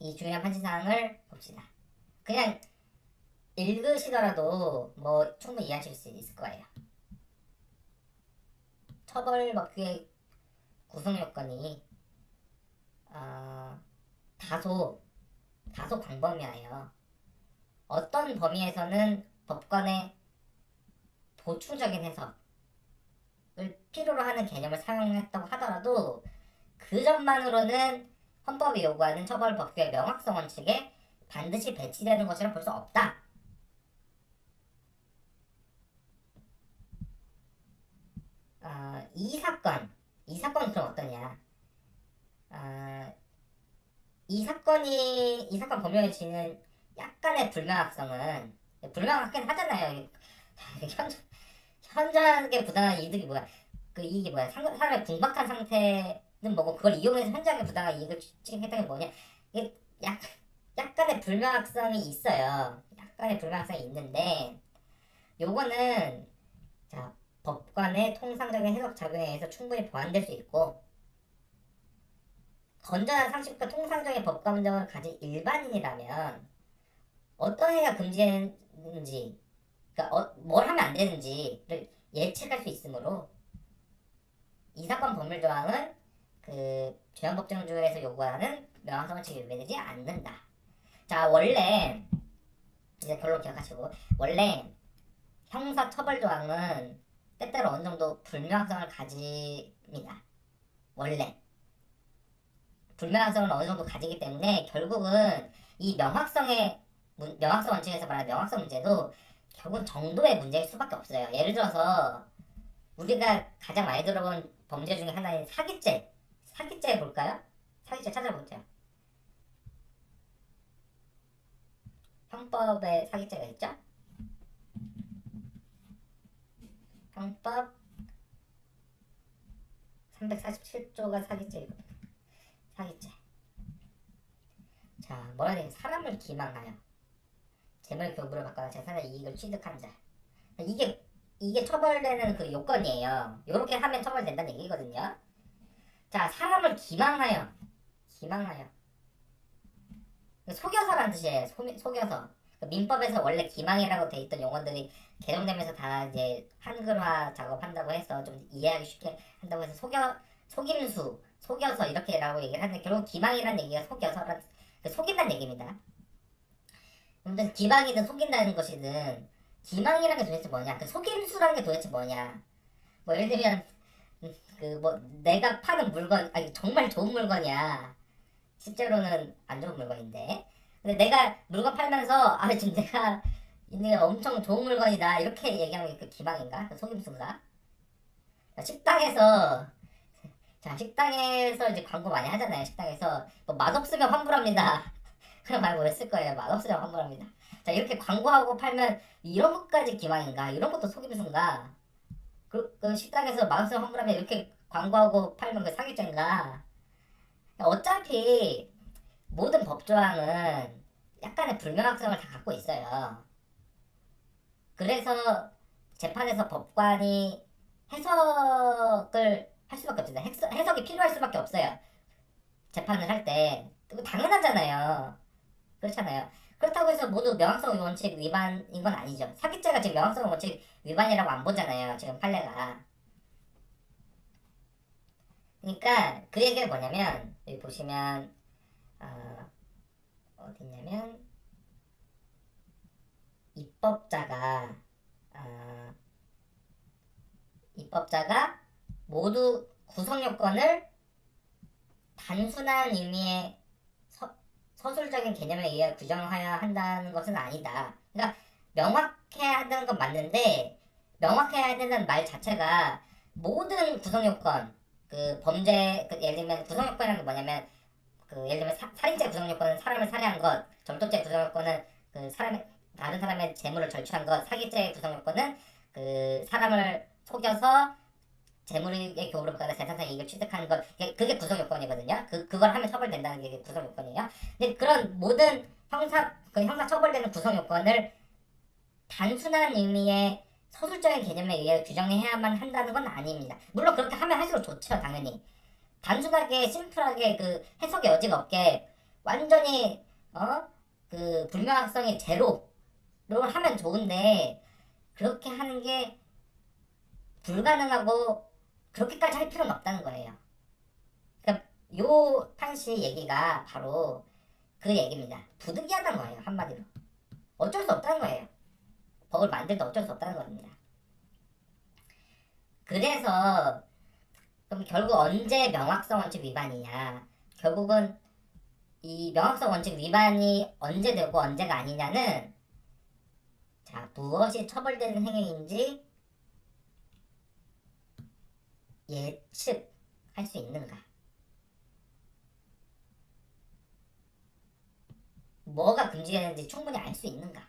이 중요한 판지사항을 봅시다. 그냥 읽으시더라도 뭐 충분히 이해하실 수 있을 거예요. 처벌법규의 구성 요건이 다소 광범위하여 어떤 범위에서는 법관의 보충적인 해석을 필요로 하는 개념을 사용했다고 하더라도 그 점만으로는 헌법이 요구하는 처벌법규의 명확성 원칙에 반드시 배치되는 것이라 볼 수 없다. 이 사건은 그럼 어떠냐? 이 사건 법령에 지는 약간의 불명확성은 불명확하긴 하잖아요. 현저하게 부당한 이득이 뭐야? 그 이익이 뭐야? 사람의 궁박한 상태는 뭐고 그걸 이용해서 현저하게 부당한 이익을 취득했다는 게 뭐냐? 이게 약간의 불명확성이 있어요. 약간의 불명확성이 있는데 요거는 자, 법관의 통상적인 해석 작용에 의해서 충분히 보완될 수 있고, 건전한 상식과 통상적인 법 감정을 가진 일반인이라면 어떤 행위가 금지되는지, 그러니까 뭘 하면 안 되는지를 예측할 수 있으므로 이 사건 법률 조항은 그 죄형법정주에서 요구하는 명확성 원칙이 위배되지 않는다. 자, 원래 진짜 결론 기억하시고, 원래 형사처벌조항은 때때로 어느 정도 불명확성을 가집니다. 원래 불명확성을 어느 정도 가지기 때문에 결국은 이 명확성 원칙에서 말하는 명확성 문제도 결국은 정도의 문제일 수밖에 없어요. 예를 들어서 우리가 가장 많이 들어본 범죄 중에 하나인 사기죄 볼까요? 사기죄 찾아보죠. 형법에 사기죄가 있죠? 형법 347조가 사기죄이거든요. 사기죄. 자, 뭐라 해야 되지? 사람을 기망하여 재물 교부를 받거나 재산의 이익을 취득한 자. 이게 처벌되는 그 요건이에요. 요렇게 하면 처벌된다는 얘기거든요. 자, 사람을 기망하여 속여서라는 뜻이에요. 속여서. 민법에서 원래 기망이라고 돼 있던 용어들이 개정되면서 다 이제 한글화 작업한다고 해서 좀 이해하기 쉽게 한다고 해서 속여서 이렇게라고 얘기를 하는데, 결국 기망이라는 얘기가 속인다는 얘기입니다. 아무튼 기망이든 속인다는 것이든, 기망이라는 게 도대체 뭐냐, 그 속임수라는 게 도대체 뭐냐. 뭐 예를 들면 내가 파는 물건, 아니 정말 좋은 물건이야. 실제로는 안 좋은 물건인데, 근데 내가 물건 팔면서 지금 내가 이게 엄청 좋은 물건이다 이렇게 얘기하는 게 그 기망인가? 그 속임수인가? 식당에서 이제 광고 많이 하잖아요. 식당에서 뭐 맛없으면 환불합니다. 그런 말 뭐였을 거예요. 맛없으면 환불합니다. 자, 이렇게 광고하고 팔면 이런 것까지 기망인가? 이런 것도 속임수인가? 그 식당에서 맛없으면 환불하면 이렇게 광고하고 팔면 그 사기죄인가? 어차피 모든 법조항은 약간의 불명확성을 다 갖고 있어요. 그래서 재판에서 법관이 해석을 할 수밖에 없습니다. 해석이 필요할 수밖에 없어요. 재판을 할 때. 당연하잖아요. 그렇잖아요. 그렇다고 해서 모두 명확성 원칙 위반인 건 아니죠. 사기죄가 지금 명확성 원칙 위반이라고 안 보잖아요. 지금 판례가. 그러니까 그 얘기가 뭐냐면, 여기 보시면 어딨냐면 입법자가 모두 구성 요건을 단순한 의미의 서술적인 개념에 의해 규정해야 한다는 것은 아니다. 그러니까 명확해야 한다는 건 맞는데, 명확해야 된다는 말 자체가 모든 구성 요건, 예를 들면 구성 요건이라는 게 뭐냐면, 예를 들면 살인죄 구성 요건은 사람을 살해한 것, 절도죄 구성 요건은 다른 사람의 재물을 절취한 것, 사기죄 구성 요건은 사람을 속여서 재물의 교부를 받거나 재산상 이익을 취득하는 것, 그게 구성 요건이거든요. 그걸 하면 처벌된다는 게 구성 요건이에요. 근데 그런 모든 형사 처벌되는 구성 요건을 단순한 의미의 서술적인 개념에 의해 규정해야만 한다는 건 아닙니다. 물론 그렇게 하면 할수록 좋죠, 당연히. 단순하게 심플하게 해석의 여지가 없게 완전히 불명확성이 제로로 하면 좋은데, 그렇게 하는 게 불가능하고 그렇게까지 할 필요는 없다는 거예요. 그러니까 요 판시 얘기가 바로 그 얘기입니다. 부득이하다는 거예요. 한마디로. 어쩔 수 없다는 거예요. 법을 만들 때 어쩔 수 없다는 겁니다. 그래서 그럼 결국 언제 명확성 원칙 위반이냐, 결국은 이 명확성 원칙 위반이 언제 되고 언제가 아니냐는, 자, 무엇이 처벌되는 행위인지 예측할 수 있는가, 뭐가 금지되는지 충분히 알 수 있는가,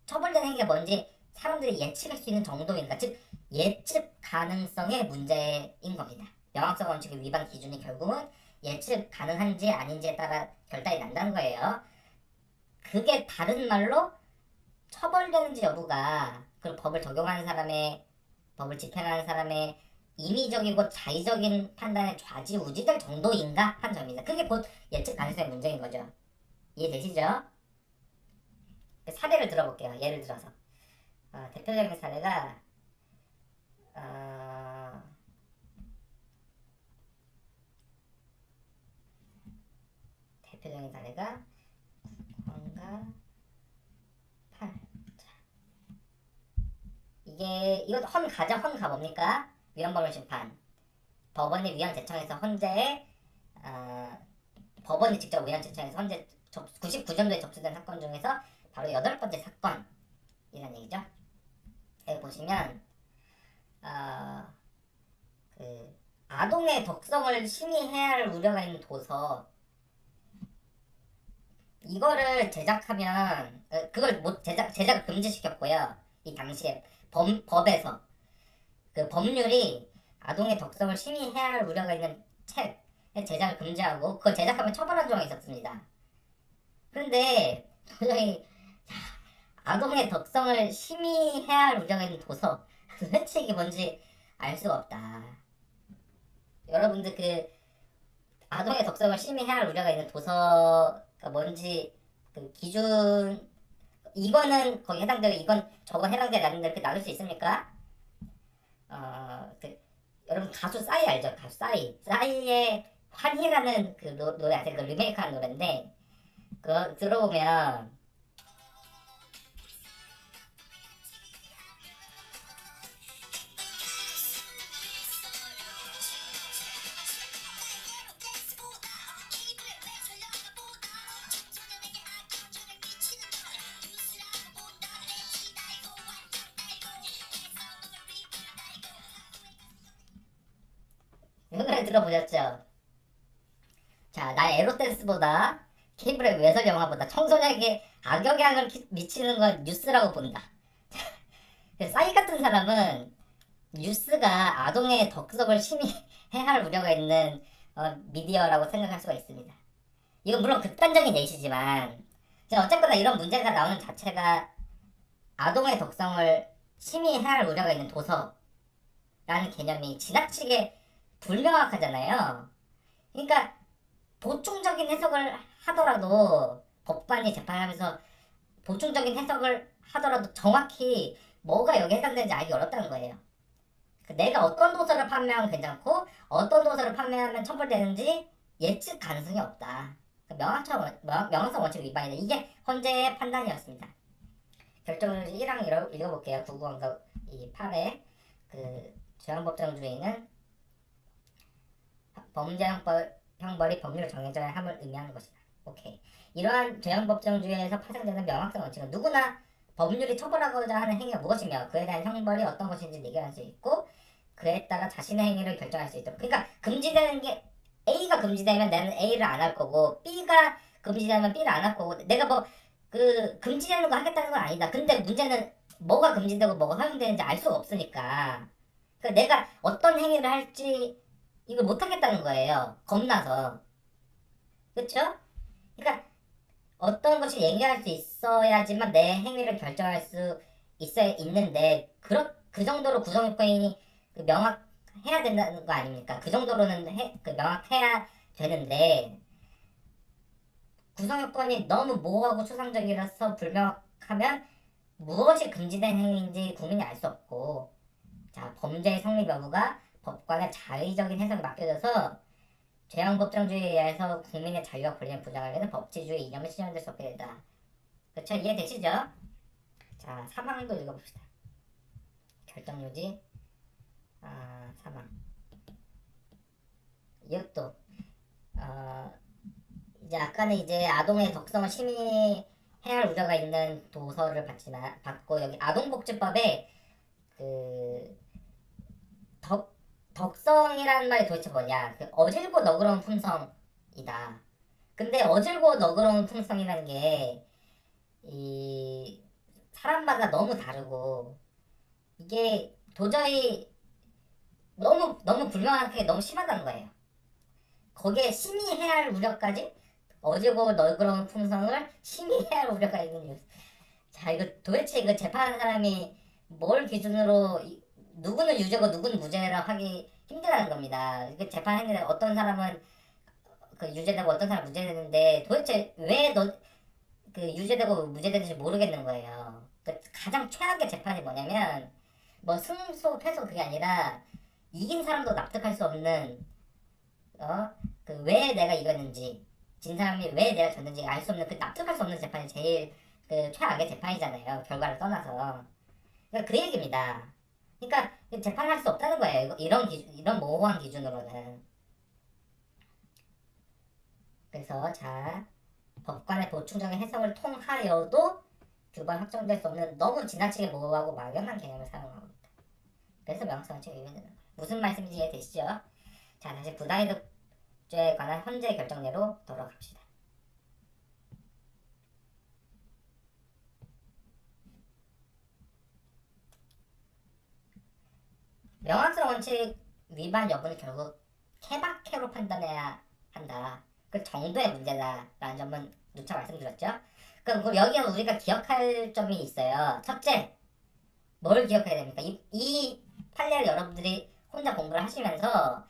처벌되는 행위가 뭔지 사람들이 예측할 수 있는 정도인가, 즉 예측 가능성의 문제인 겁니다. 명확성 원칙의 위반 기준이 결국은 예측 가능한지 아닌지에 따라 결단이 난다는 거예요. 그게 다른 말로 처벌되는지 여부가 그 법을 적용하는 사람의, 법을 집행하는 사람의 임의적이고 자의적인 판단에 좌지우지될 정도인가 한 점입니다. 그게 곧 예측 가능성의 문제인 거죠. 이해되시죠? 사례를 들어볼게요. 예를 들어서 대표적인 사례가 뭔가 이거 헌 가봅니까? 위헌법률 심판. 법원이 위헌 제청해서 헌재에 법원이 직접 위헌 제청해서 헌재 99점도에 접수된 사건 중에서 바로 8번째 사건이라는 얘기죠. 여기 보시면 그 아동의 덕성을 심의해야 할 우려가 있는 도서, 이거를 제작하면 그걸 못 제작을 금지시켰고요. 이 당시에 법에서 그 법률이 아동의 덕성을 심의해야 할 우려가 있는 책의 제작을 금지하고 그걸 제작하면 처벌한 조항이 있었습니다. 그런데 도저히 아동의 덕성을 심의해야 할 우려가 있는 도서, 도대체 이게 뭔지 알 수가 없다. 여러분들 그 아동의 덕성을 심의해야 할 우려가 있는 도서가 뭔지 그 기준, 이거는 거기 해당되고 이건 저거 해당돼 나는데 이렇게 나눌 수 있습니까? 여러분 가수 싸이 알죠? 가수 싸이의 환희라는 그 노래 아세요? 그 리메이크한 노래인데 그거 들어보면 이 노래 들어보셨죠? 자, 나 에로댄스보다 케이블의 외설 영화보다 청소년에게 악영향을 미치는 건 뉴스라고 본다. 싸이 같은 사람은 뉴스가 아동의 덕성을 심의해야 할 우려가 있는 미디어라고 생각할 수가 있습니다. 이건 물론 극단적인 예시지만 어쨌거나 이런 문제가 나오는 자체가 아동의 덕성을 심의해야 할 우려가 있는 도서라는 개념이 지나치게 불명확하잖아요. 그러니까 보충적인 해석을 하더라도 법관이 재판하면서 보충적인 해석을 하더라도 정확히 뭐가 여기 해당되는지 알기 어렵다는 거예요. 내가 어떤 도서를 판매하면 괜찮고 어떤 도서를 판매하면 처벌되는지 예측 가능성이 없다. 명확성 원칙 위반이다. 이게 헌재의 판단이었습니다. 결정을 1항 읽어볼게요. 990 이 8회 그 제왕법정주의는 범죄형벌이 법률 정해져야 함을 의미하는 것이다. 오케이. 이러한 제왕법정주의에서 파생되는 명확성 원칙은 누구나 법률이 처벌하고자 하는 행위가 무엇이며 그에 대한 형벌이 어떤 것인지 얘기할 수 있고 그에 따라 자신의 행위를 결정할 수 있도록. 그러니까 금지되는 게 A가 금지되면 나는 A를 안 할 거고 B가 금지되면 B를 안 할 거고 내가 뭐 그 금지되는 거 하겠다는 건 아니다. 근데 문제는 뭐가 금지되고 뭐가 허용되는지 알 수가 없으니까 그러니까 내가 어떤 행위를 할지 이걸 못 하겠다는 거예요. 겁나서. 그쵸? 그러니까 어떤 것이 얘기할 수 있어야지만 내 행위를 결정할 수 있는데 그 정도로 구성요건이 명확해야 된다는 거 아닙니까? 그 정도로는 명확해야 되는데 구성요건이 너무 모호하고 추상적이라서 불명확하면 무엇이 금지된 행위인지 국민이 알 수 없고 자 범죄의 성립 여부가 법관의 자의적인 해석에 맡겨져서 제왕법정주의에 의해서 국민의 자유와 권리를 부정하려는 법치주의 이념을 실현될 수 없게 된다. 그쵸? 이해되시죠? 자 3항도 읽어봅시다. 결정요지 3항 이것도 이제 아까는 이제 아동의 덕성을 심의해야 할 우려가 있는 도서를 받고 여기 아동복지법에 그 덕성이라는 말이 도대체 뭐냐? 어질고 너그러운 품성이다. 근데 어질고 너그러운 품성이라는 게 이 사람마다 너무 다르고 이게 도저히 너무 불명확하게 너무 심하다는 거예요. 거기에 심의해야 할 우려까지 어질고 너그러운 품성을 심의해야 할 우려가 있는 뉴스. 자 이거 도대체 이거 재판하는 사람이 뭘 기준으로 누구는 유죄고 누구는 무죄라 하기 힘들다는 겁니다. 이게 재판했는데 어떤 사람은 그 유죄되고 어떤 사람은 무죄되는데 도대체 왜 그 유죄되고 무죄되는지 모르겠는 거예요. 가장 최악의 재판이 뭐냐면 뭐 승소 패소 그게 아니라 이긴 사람도 납득할 수 없는 그 왜 내가 이겼는지 진 사람이 왜 내가 졌는지 알 수 없는 그 납득할 수 없는 재판이 제일 그 최악의 재판이잖아요. 결과를 떠나서. 그러니까 그 얘기입니다. 그러니까 재판할 수 없다는 거예요. 이런 모호한 기준으로는. 그래서 자, 법관의 보충적인 해석을 통하여도 규범 확정될 수 없는 너무 지나치게 모호하고 막연한 개념을 사용하고 있다. 그래서 명확성 원칙이 위반되는 거예요. 무슨 말씀인지 이해되시죠? 자, 다시 부당이득죄에 관한 헌재 결정례로 돌아갑시다. 명확성 원칙 위반 여부는 결국 케바케로 판단해야 한다. 그 정도의 문제다라는 점은 누차 말씀드렸죠. 그럼 여기에 우리가 기억할 점이 있어요. 첫째, 뭘 기억해야 됩니까? 이 판례를 여러분들이 혼자 공부를 하시면서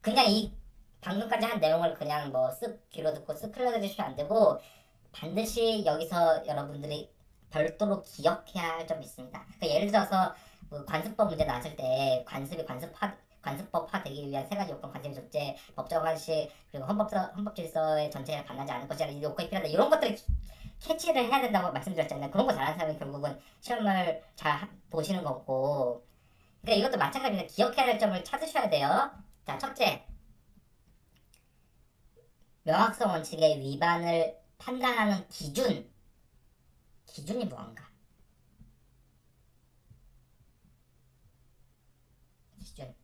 그냥 이 방금까지 한 내용을 그냥 뭐 쓱 귀로 듣고 쓱 흘려드리시면 안 되고 반드시 여기서 여러분들이 별도로 기억해야 할 점이 있습니다. 그러니까 예를 들어서 뭐 관습법 문제 나왔을 때 관습법화 되기 위한 세 가지 요건 관습 조제, 법적 관시 그리고 헌법 질서의 전체를 반하지 않을 것이라 이 요건이 필요하다. 이런 것들을 캐치를 해야 된다고 말씀드렸잖아요. 그런 거 잘하는 사람이 결국은 시험을 잘 보시는 거고. 그러니까 이것도 마찬가지입니다. 기억해야 될 점을 찾으셔야 돼요. 자, 첫째, 명확성 원칙의 위반을 판단하는 기준이 무언가? 기준.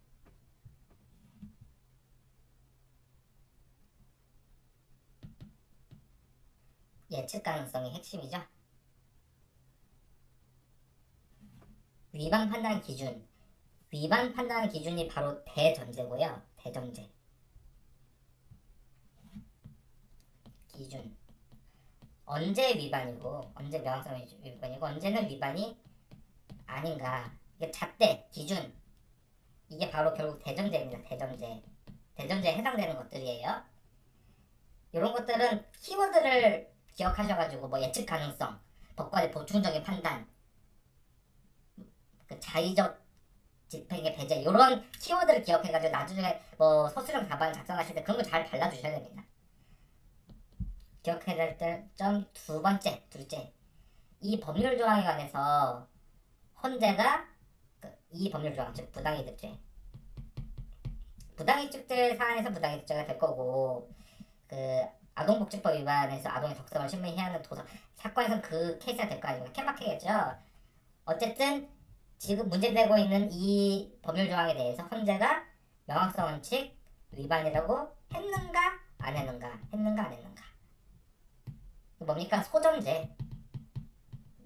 예측 가능성이 핵심이죠. 위반 판단 기준. 위반 판단 기준이 바로 대전제고요. 대전제. 기준. 언제 위반이고, 언제 명확성 위반이고, 언제는 위반이 아닌가. 이게 잣대, 기준. 이게 바로 결국 대전제입니다. 대전제. 대전제에 해당되는 것들이에요. 이런 것들은 키워드를 기억하셔가지고 뭐 예측 가능성, 법관의 보충적인 판단, 그 자의적 집행의 배제 이런 키워드를 기억해가지고 나중에 뭐 서술형 답안 작성하실 때 그런 거 잘 발라주셔야 됩니다. 기억해야 될 점 둘째, 이 법률 조항에 관해서 헌재가 이 법률 조항, 즉 부당이득죄 사안에서 부당이득죄가 될 거고 그 아동복지법 위반에서 아동의 적성을 신문해야 하는 사건에서 그 케이스가 될 거 아닙니까? 케바케겠죠. 어쨌든 지금 문제되고 있는 이 법률 조항에 대해서 헌재가 명확성 원칙 위반이라고 했는가 안 했는가 뭡니까? 소정제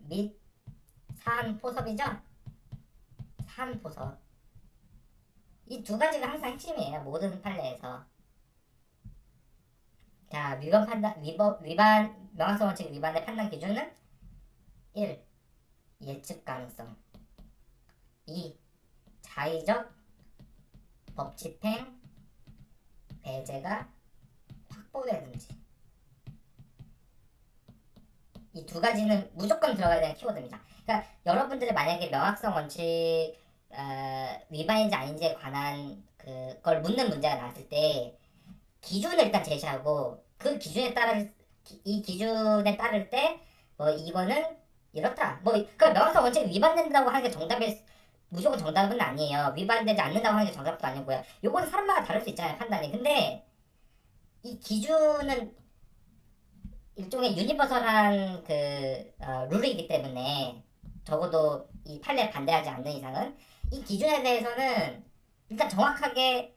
및 사안포섭이죠. 사안포섭 이 두 가지가 항상 핵심이에요. 모든 판례에서. 자, 명확성 원칙 위반의 판단 기준은 1. 예측 가능성 2. 자의적 법집행 배제가 확보되는지 이 두 가지는 무조건 들어가야 되는 키워드입니다. 그러니까 여러분들이 만약에 명확성 원칙 위반인지 아닌지에 관한 그걸 묻는 문제가 나왔을 때 기준을 일단 제시하고 그 기준에 따를 때 뭐 이거는 이렇다. 그 명확성 원칙이 위반된다고 하는 게 무조건 정답은 아니에요. 위반되지 않는다고 하는 게 정답도 아니고요. 요거는 사람마다 다를 수 있잖아요, 판단이. 근데 이 기준은 일종의 유니버설한 룰이기 때문에 적어도 이 판례에 반대하지 않는 이상은 이 기준에 대해서는 일단 정확하게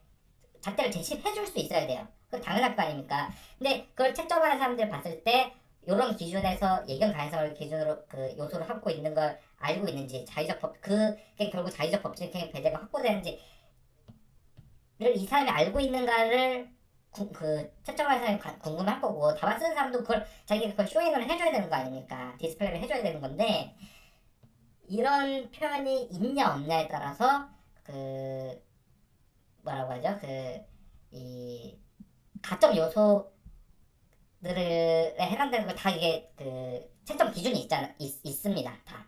잣대를 제시해 줄 수 있어야 돼요. 그건 당연할 거 아닙니까? 근데 그걸 채점하는 사람들 봤을 때 이런 기준에서 예견 가능성을 기준으로 요소를 갖고 있는 걸 알고 있는지 그게 결국 자의적 법칙행 배제가 확보되는지를 이 사람이 알고 있는가를 채점하는 사람이 궁금할 거고 답안 쓰는 사람도 자기가 그걸 쇼잉을 해줘야 되는 거 아닙니까? 디스플레이를 해줘야 되는 건데 이런 표현이 있냐 없냐에 따라서 뭐라고 하죠? 이 가점 요소들에 해당되는 걸 다 이게 채점 기준이 있습니다. 다.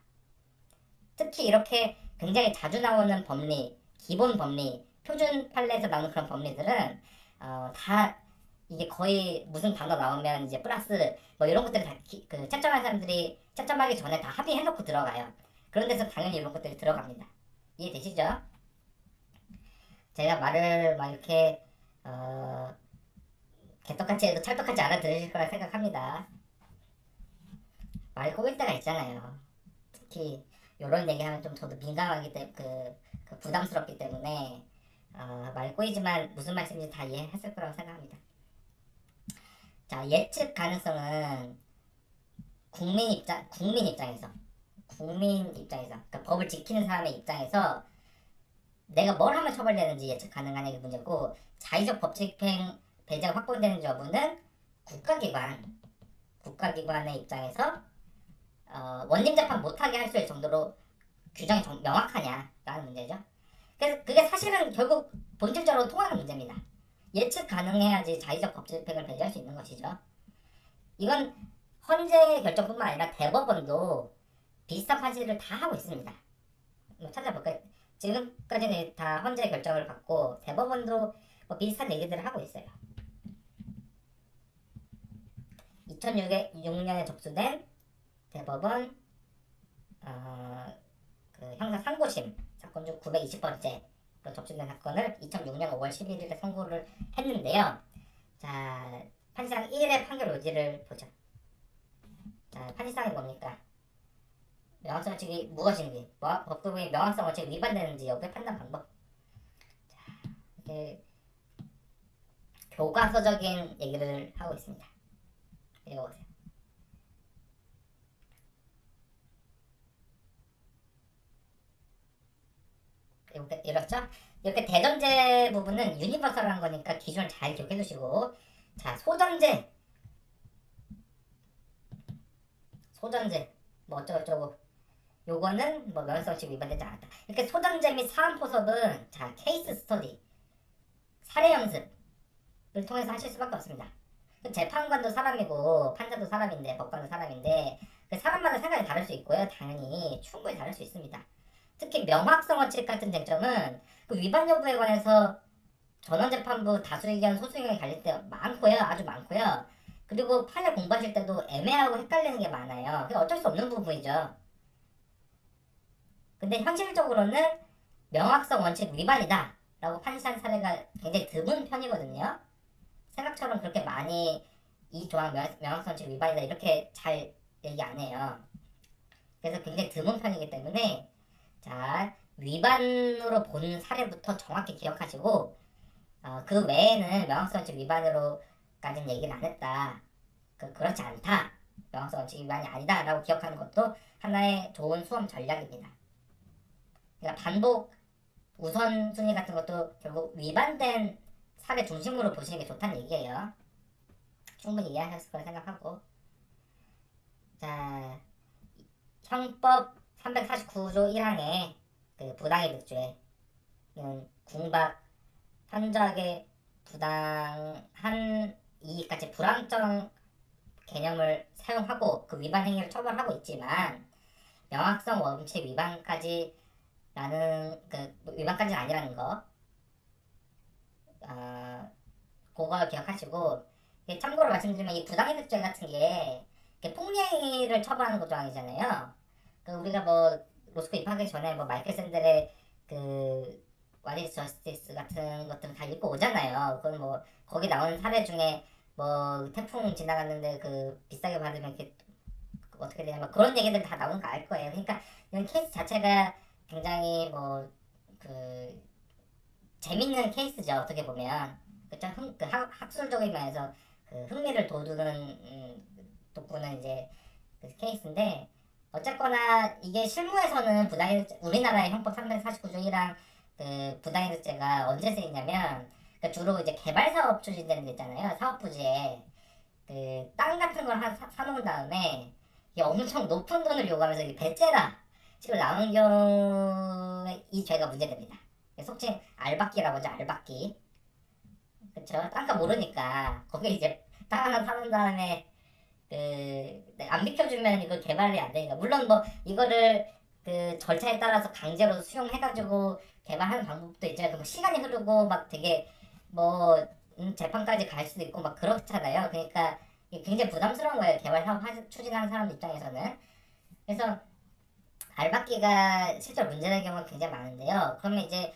특히 이렇게 굉장히 자주 나오는 법리, 기본 법리, 표준 판례에서 나오는 그런 법리들은 다 이게 거의 무슨 단어 나오면 이제 플러스 뭐 이런 것들을 다 채점하는 사람들이 채점하기 전에 다 합의해놓고 들어가요. 그런 데서 당연히 이런 것들이 들어갑니다. 이해되시죠? 제가 말을 막 이렇게 개떡같이 해도 찰떡같이 알아들으실 거라 생각합니다. 말이 꼬일 때가 있잖아요. 특히 이런 얘기하면 좀 저도 민감하기 때문에 그 부담스럽기 때문에 말이 꼬이지만 무슨 말씀인지 다 이해했을 거라고 생각합니다. 자, 예측 가능성은 국민 입장에서 그러니까 법을 지키는 사람의 입장에서 내가 뭘 하면 처벌되는지 예측 가능한 게 문제고, 자의적 법집행 배제가 확보되는 여부는 국가기관의 입장에서 원님 재판 못하게 할 수 있을 정도로 규정이 명확하냐라는 문제죠. 그래서 그게 사실은 결국 본질적으로 통하는 문제입니다. 예측 가능해야지 자의적 법집행을 배제할 수 있는 것이죠. 이건 헌재 결정뿐만 아니라 대법원도 비슷한 판시를 다 하고 있습니다. 찾아볼까요? 지금까지는 다 헌재 결정을 받고 대법원도 뭐 비슷한 얘기들을 하고 있어요. 2006년에 접수된 대법원 그 형사 상고심 사건 중 920번째 접수된 사건을 2006년 5월 11일에 선고를 했는데요. 자, 판시상 1의 판결 요지를 보죠. 자, 판시상이 뭡니까? 명확성 원칙이 무엇인지, 법규의 명확성 원칙이 위반되는지 여부의 판단 방법. 자, 이렇게 교과서적인 얘기를 하고 있습니다. 읽어보세요. 이렇죠? 이렇게 대전제 부분은 유니버설한 거니까 기준을 잘 기억해 두시고, 자, 소전제 뭐 어쩌고저쩌고, 요거는 뭐 명예성칙 위반되지 않았다. 이렇게 소전제 및 사안포섭은 자, 케이스 스터디, 사례 연습을 통해서 하실 수밖에 없습니다. 재판관도 사람이고 판사도 사람인데, 법관도 사람인데, 그 사람마다 생각이 다를 수 있고요. 당연히 충분히 다를 수 있습니다. 특히 명확성 원칙 같은 쟁점은 그 위반 여부에 관해서 전원재판부 다수의견 소수의견이 갈릴 때 많고요. 아주 많고요. 그리고 판례 공부하실 때도 애매하고 헷갈리는 게 많아요. 그게 어쩔 수 없는 부분이죠. 근데 현실적으로는 명확성 원칙 위반이다 라고 판시한 사례가 굉장히 드문 편이거든요. 생각처럼 그렇게 많이 이 조항 명확성 원칙 위반이다 이렇게 잘 얘기 안 해요. 그래서 굉장히 드문 편이기 때문에, 자, 위반으로 본 사례부터 정확히 기억하시고, 그 외에는 명확성 원칙 위반으로까지는 얘기를 안 했다, 그렇지 않다, 명확성 원칙 위반이 아니다 라고 기억하는 것도 하나의 좋은 수험 전략입니다. 그러니까 반복 우선순위 같은 것도 결국 위반된 사례 중심으로 보시는 게 좋다는 얘기예요. 충분히 이해하셨을 거라 생각하고, 자, 형법 349조 1항의 그 부당이득죄는 궁박, 현저하게 부당한 이익같이 불황정 개념을 사용하고 그 위반 행위를 처벌하고 있지만, 명확성 원칙 위반까지는 아니라는 거, 그걸 기억하시고, 참고로 말씀드리면 이 부당이득죄 같은 게 폭리행위를 처벌하는 것 조항이잖아요. 우리가 뭐 로스쿨 입학하기 전에 뭐 마이클 샌델의 그 What is Justice 같은 것들은 다 읽고 오잖아요. 그건 뭐 거기 나오는 사례 중에 뭐 태풍 지나갔는데 그 비싸게 받으면 이렇게 어떻게 되냐, 뭐 그런 얘기들 다 나오는 거 알 거예요. 그러니까 이런 케이스 자체가 굉장히 뭐 재밌는 케이스죠. 어떻게 보면 그쵸? 학술적인 면에서 흥미를 돋우는 돋구는 이제 그 케이스인데, 어쨌거나 이게 실무에서는 우리나라의 형법 349조 1항 부당이득죄가 언제 쓰이냐면, 주로 이제 개발사업 추진되는 데 있잖아요. 사업부지에 땅 같은 걸 사놓은 다음에 이게 엄청 높은 돈을 요구하면서 배째라 식으로 나오는 경우에 이 죄가 문제됩니다. 속칭 알박기라고 하죠. 알박기. 그쵸? 땅값 모르니까 거기 이제 땅 하나 사놓은 다음에 안 비켜주면 이거 개발이 안 되니까, 물론 뭐 이거를 절차에 따라서 강제로 수용해가지고 개발하는 방법도 있지만, 뭐 시간이 흐르고 막 되게 뭐 재판까지 갈 수도 있고 막 그렇잖아요. 그러니까 이게 굉장히 부담스러운 거예요. 개발 사업 추진하는 사람 입장에서는. 그래서 알박기가 실제로 문제되는 경우가 굉장히 많은데요. 그러면 이제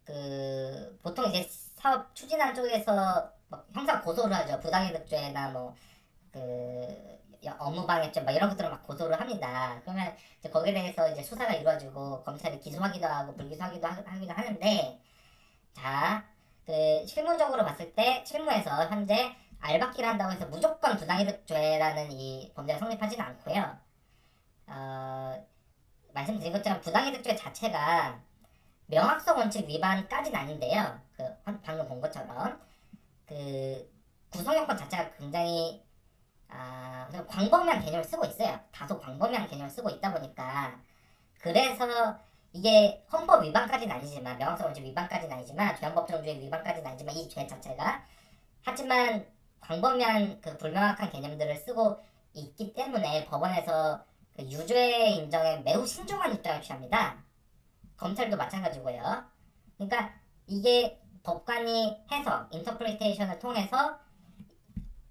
그 보통 이제 사업 추진하는 쪽에서 막 형사 고소를 하죠. 부당이득죄나 뭐 그 업무방해죄 막 이런 것들을 막 고소를 합니다. 그러면 이제 거기에 대해서 이제 수사가 이루어지고 검찰이 기소하기도 하고 불기소하기도 하기도 하는데, 자, 그 실무적으로 봤을 때 실무에서 현재 알박기를 한다고 해서 무조건 부당이득죄라는 이 범죄가 성립하지는 않고요. 어, 말씀드린 것처럼 부당이득죄 자체가 명확성 원칙 위반까지는 아닌데요. 그 방금 본 것처럼 그 구성요건 자체가 굉장히 광범위한 개념을 쓰고 있어요. 다소 광범위한 개념을 쓰고 있다 보니까, 그래서 이게 헌법 위반까지는 아니지만, 명확성 원칙 위반까지는 아니지만, 죄형법정주의 위반까지는 아니지만 이 죄 자체가, 하지만 광범위한 그 불명확한 개념들을 쓰고 있기 때문에 법원에서 그 유죄 인정에 매우 신중한 입장을 취합니다. 검찰도 마찬가지고요. 그러니까 이게 법관이 해석, 인터프리테이션을 통해서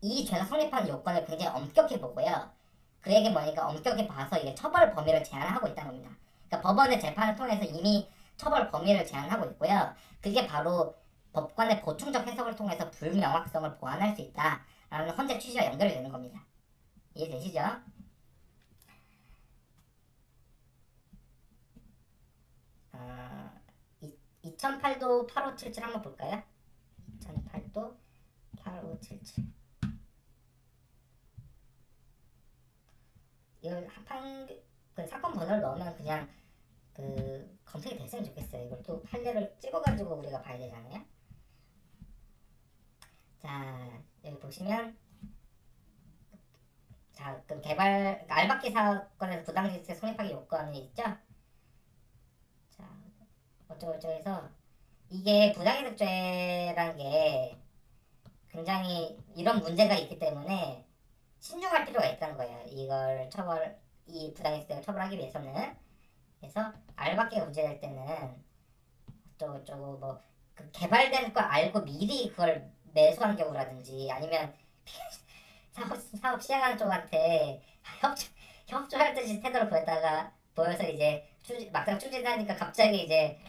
이 죄가 성립하는 요건을 굉장히 엄격히 보고요. 그 얘기 뭐니까 엄격히 봐서 이게 처벌 범위를 제한하고 있다는 겁니다. 그러니까 법원의 재판을 통해서 이미 처벌 범위를 제한하고 있고요. 그게 바로 법관의 보충적 해석을 통해서 불명확성을 보완할 수 있다라는 헌재 취지와 연결이 되는 겁니다. 이해되시죠? 2008도 8577 한번 볼까요? 2008도 8577. 이걸 그 사건 번호를 넣으면 그냥 그 검색이 됐으면 좋겠어요. 이걸 또 판례를 찍어가지고 우리가 봐야 되잖아요. 자, 여기 보시면, 자, 그 알박기 사건에서 부당이득죄 성립하기 요건이 있죠? 자, 어쩌고저쩌고 해서 이게 부당이득죄라는 게 굉장히 이런 문제가 있기 때문에 신중할 필요가 있다는 거예요. 이 부당이득죄를 처벌하기 위해서는. 그래서 알박기가 문제될 때는 어쩌고저쩌고 그 개발된 걸 알고 미리 그걸 매수한 경우라든지, 아니면 사업 시행하는 쪽한테 협조할 듯이 태도를 보여서 이제 막상 추진하니까 갑자기 이제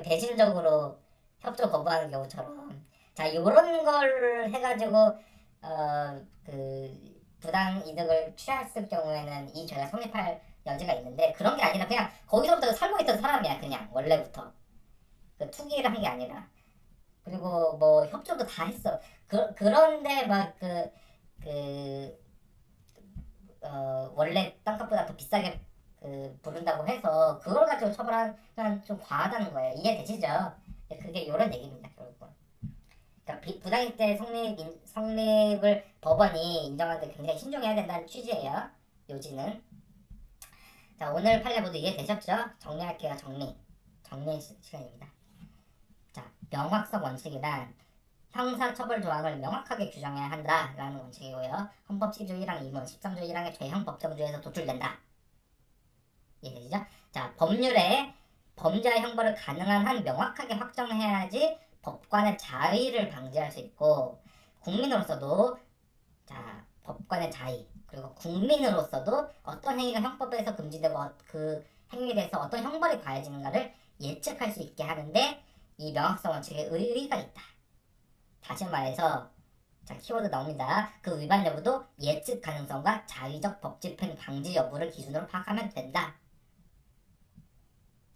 배신적으로 협조 거부하는 경우처럼, 자, 요런 걸 해가지고 그 부당 이득을 취했을 경우에는 이 죄가 성립할 여지가 있는데, 그런 게 아니라 그냥 거기서부터 살고 있던 사람이야. 그냥 원래부터 그 투기를 한 게 아니라. 그리고 뭐 협조도 다 했어. 그런데 막 원래 땅값보다 더 비싸게 부른다고 해서 그걸 가지고 처벌하면 좀 과하다는 거예요. 이해되시죠? 그게 이런 얘기입니다, 결국은. 그러니까 부당이득죄 성립을 법원이 인정하는데 굉장히 신중해야 된다는 취지예요. 요지는. 자, 오늘 판례 모두 이해되셨죠? 정리할게요. 정리 시간입니다. 자, 명확성 원칙이란 형사처벌 조항을 명확하게 규정해야 한다라는 원칙이고요. 헌법 10조 1항 2문, 13조 1항의 죄형 법정주에서 도출된다. 이해되시죠? 자, 법률에 범죄와 형벌을 가능한 한 명확하게 확정해야지 법관의 자의를 방지할 수 있고, 국민으로서도, 자, 법관의 자의, 그리고 국민으로서도 어떤 행위가 형법에서 금지되고 그 행위에 대해서 어떤 형벌이 가해지는가를 예측할 수 있게 하는데 이 명확성 원칙에 의의가 있다. 다시 말해서, 자, 키워드 나옵니다. 그 위반 여부도 예측 가능성과 자의적 법 집행 방지 여부를 기준으로 파악하면 된다.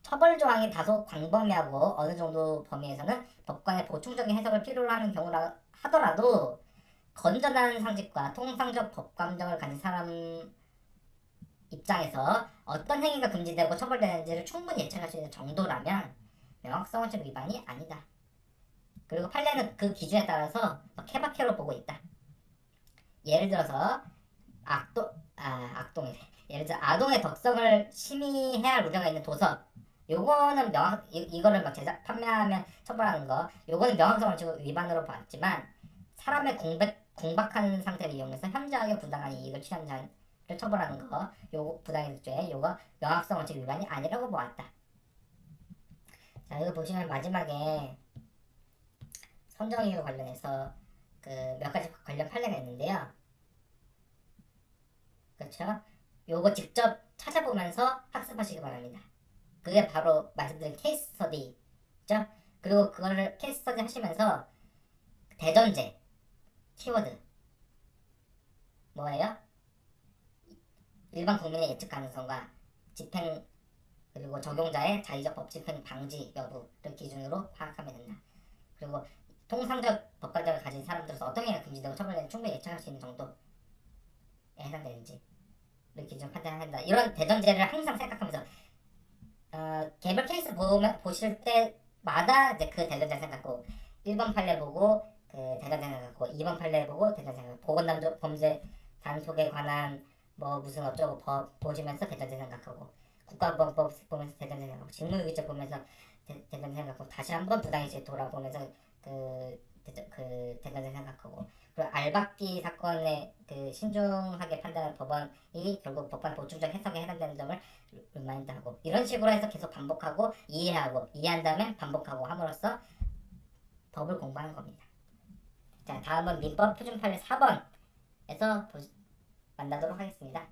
처벌 조항이 다소 광범위하고 어느 정도 범위에서는 법관의 보충적인 해석을 필요로 하는 경우라 하더라도 건전한 상식과 통상적 법 감정을 가진 사람 입장에서 어떤 행위가 금지되고 처벌되는지를 충분히 예측할 수 있는 정도라면 명확성 원칙 위반이 아니다. 그리고 판례는 그 기준에 따라서 케바케로 보고 있다. 예를 들어서 예를 들어 아동의 덕성을 심의해야 할 우려가 있는 도서, 요거는 이거를 막 판매하면 처벌하는 거, 요거는 명확성 원칙 위반으로 봤지만, 사람의 공박한 상태를 이용해서 현저하게 부당한 이익을 취한 자를 처벌하는 거, 요거 부당이득죄, 요거 명확성 원칙 위반이 아니라고 보았다. 자, 이거 보시면 마지막에 선정이유 관련해서 그 몇 가지 관련 판례가 있는데요. 그렇죠? 요거 직접 찾아보면서 학습하시기 바랍니다. 그게 바로 말씀드린 케이스 스터디죠. 그리고 그거를 케이스 스터디 하시면서 대전제 키워드 뭐예요? 일반 국민의 예측 가능성과 집행 그리고 적용자의 자의적 법 집행 방지 여부를 기준으로 파악하면 된다. 그리고 통상적 법관적을 가진 사람들로서 어떤 행위가 금지되고 처벌되는 충분히 예측할 수 있는 정도에 해당되는지를 기준 판단해야 한다. 이런 대전제를 항상 생각하면서 개별 케이스 보실 때마다 이제 그 대전제 생각하고 1번 판례 보고 그 대전제 생각하고 2번 판례 보고 대전제 생각하고 보건남조 범죄 단속에 관한 뭐 무슨 어쩌고 법 보시면서 대전제 생각하고 국가보건법 보면서 대전제 생각하고 직무유기죄 보면서 대전제 생각하고 다시 한번 부당이익 돌아보면서 대전제 생각하고 그리고 알박기 사건의 그 신중하게 판단한 법원이 결국 법관 보충적 해석에 해당되는 점을 리마인드하고 이런 식으로 해서 계속 반복하고 이해한 다음에 반복하고 함으로써 법을 공부하는 겁니다. 자, 다음은 민법 표준 판례 4번에서 만나도록 하겠습니다.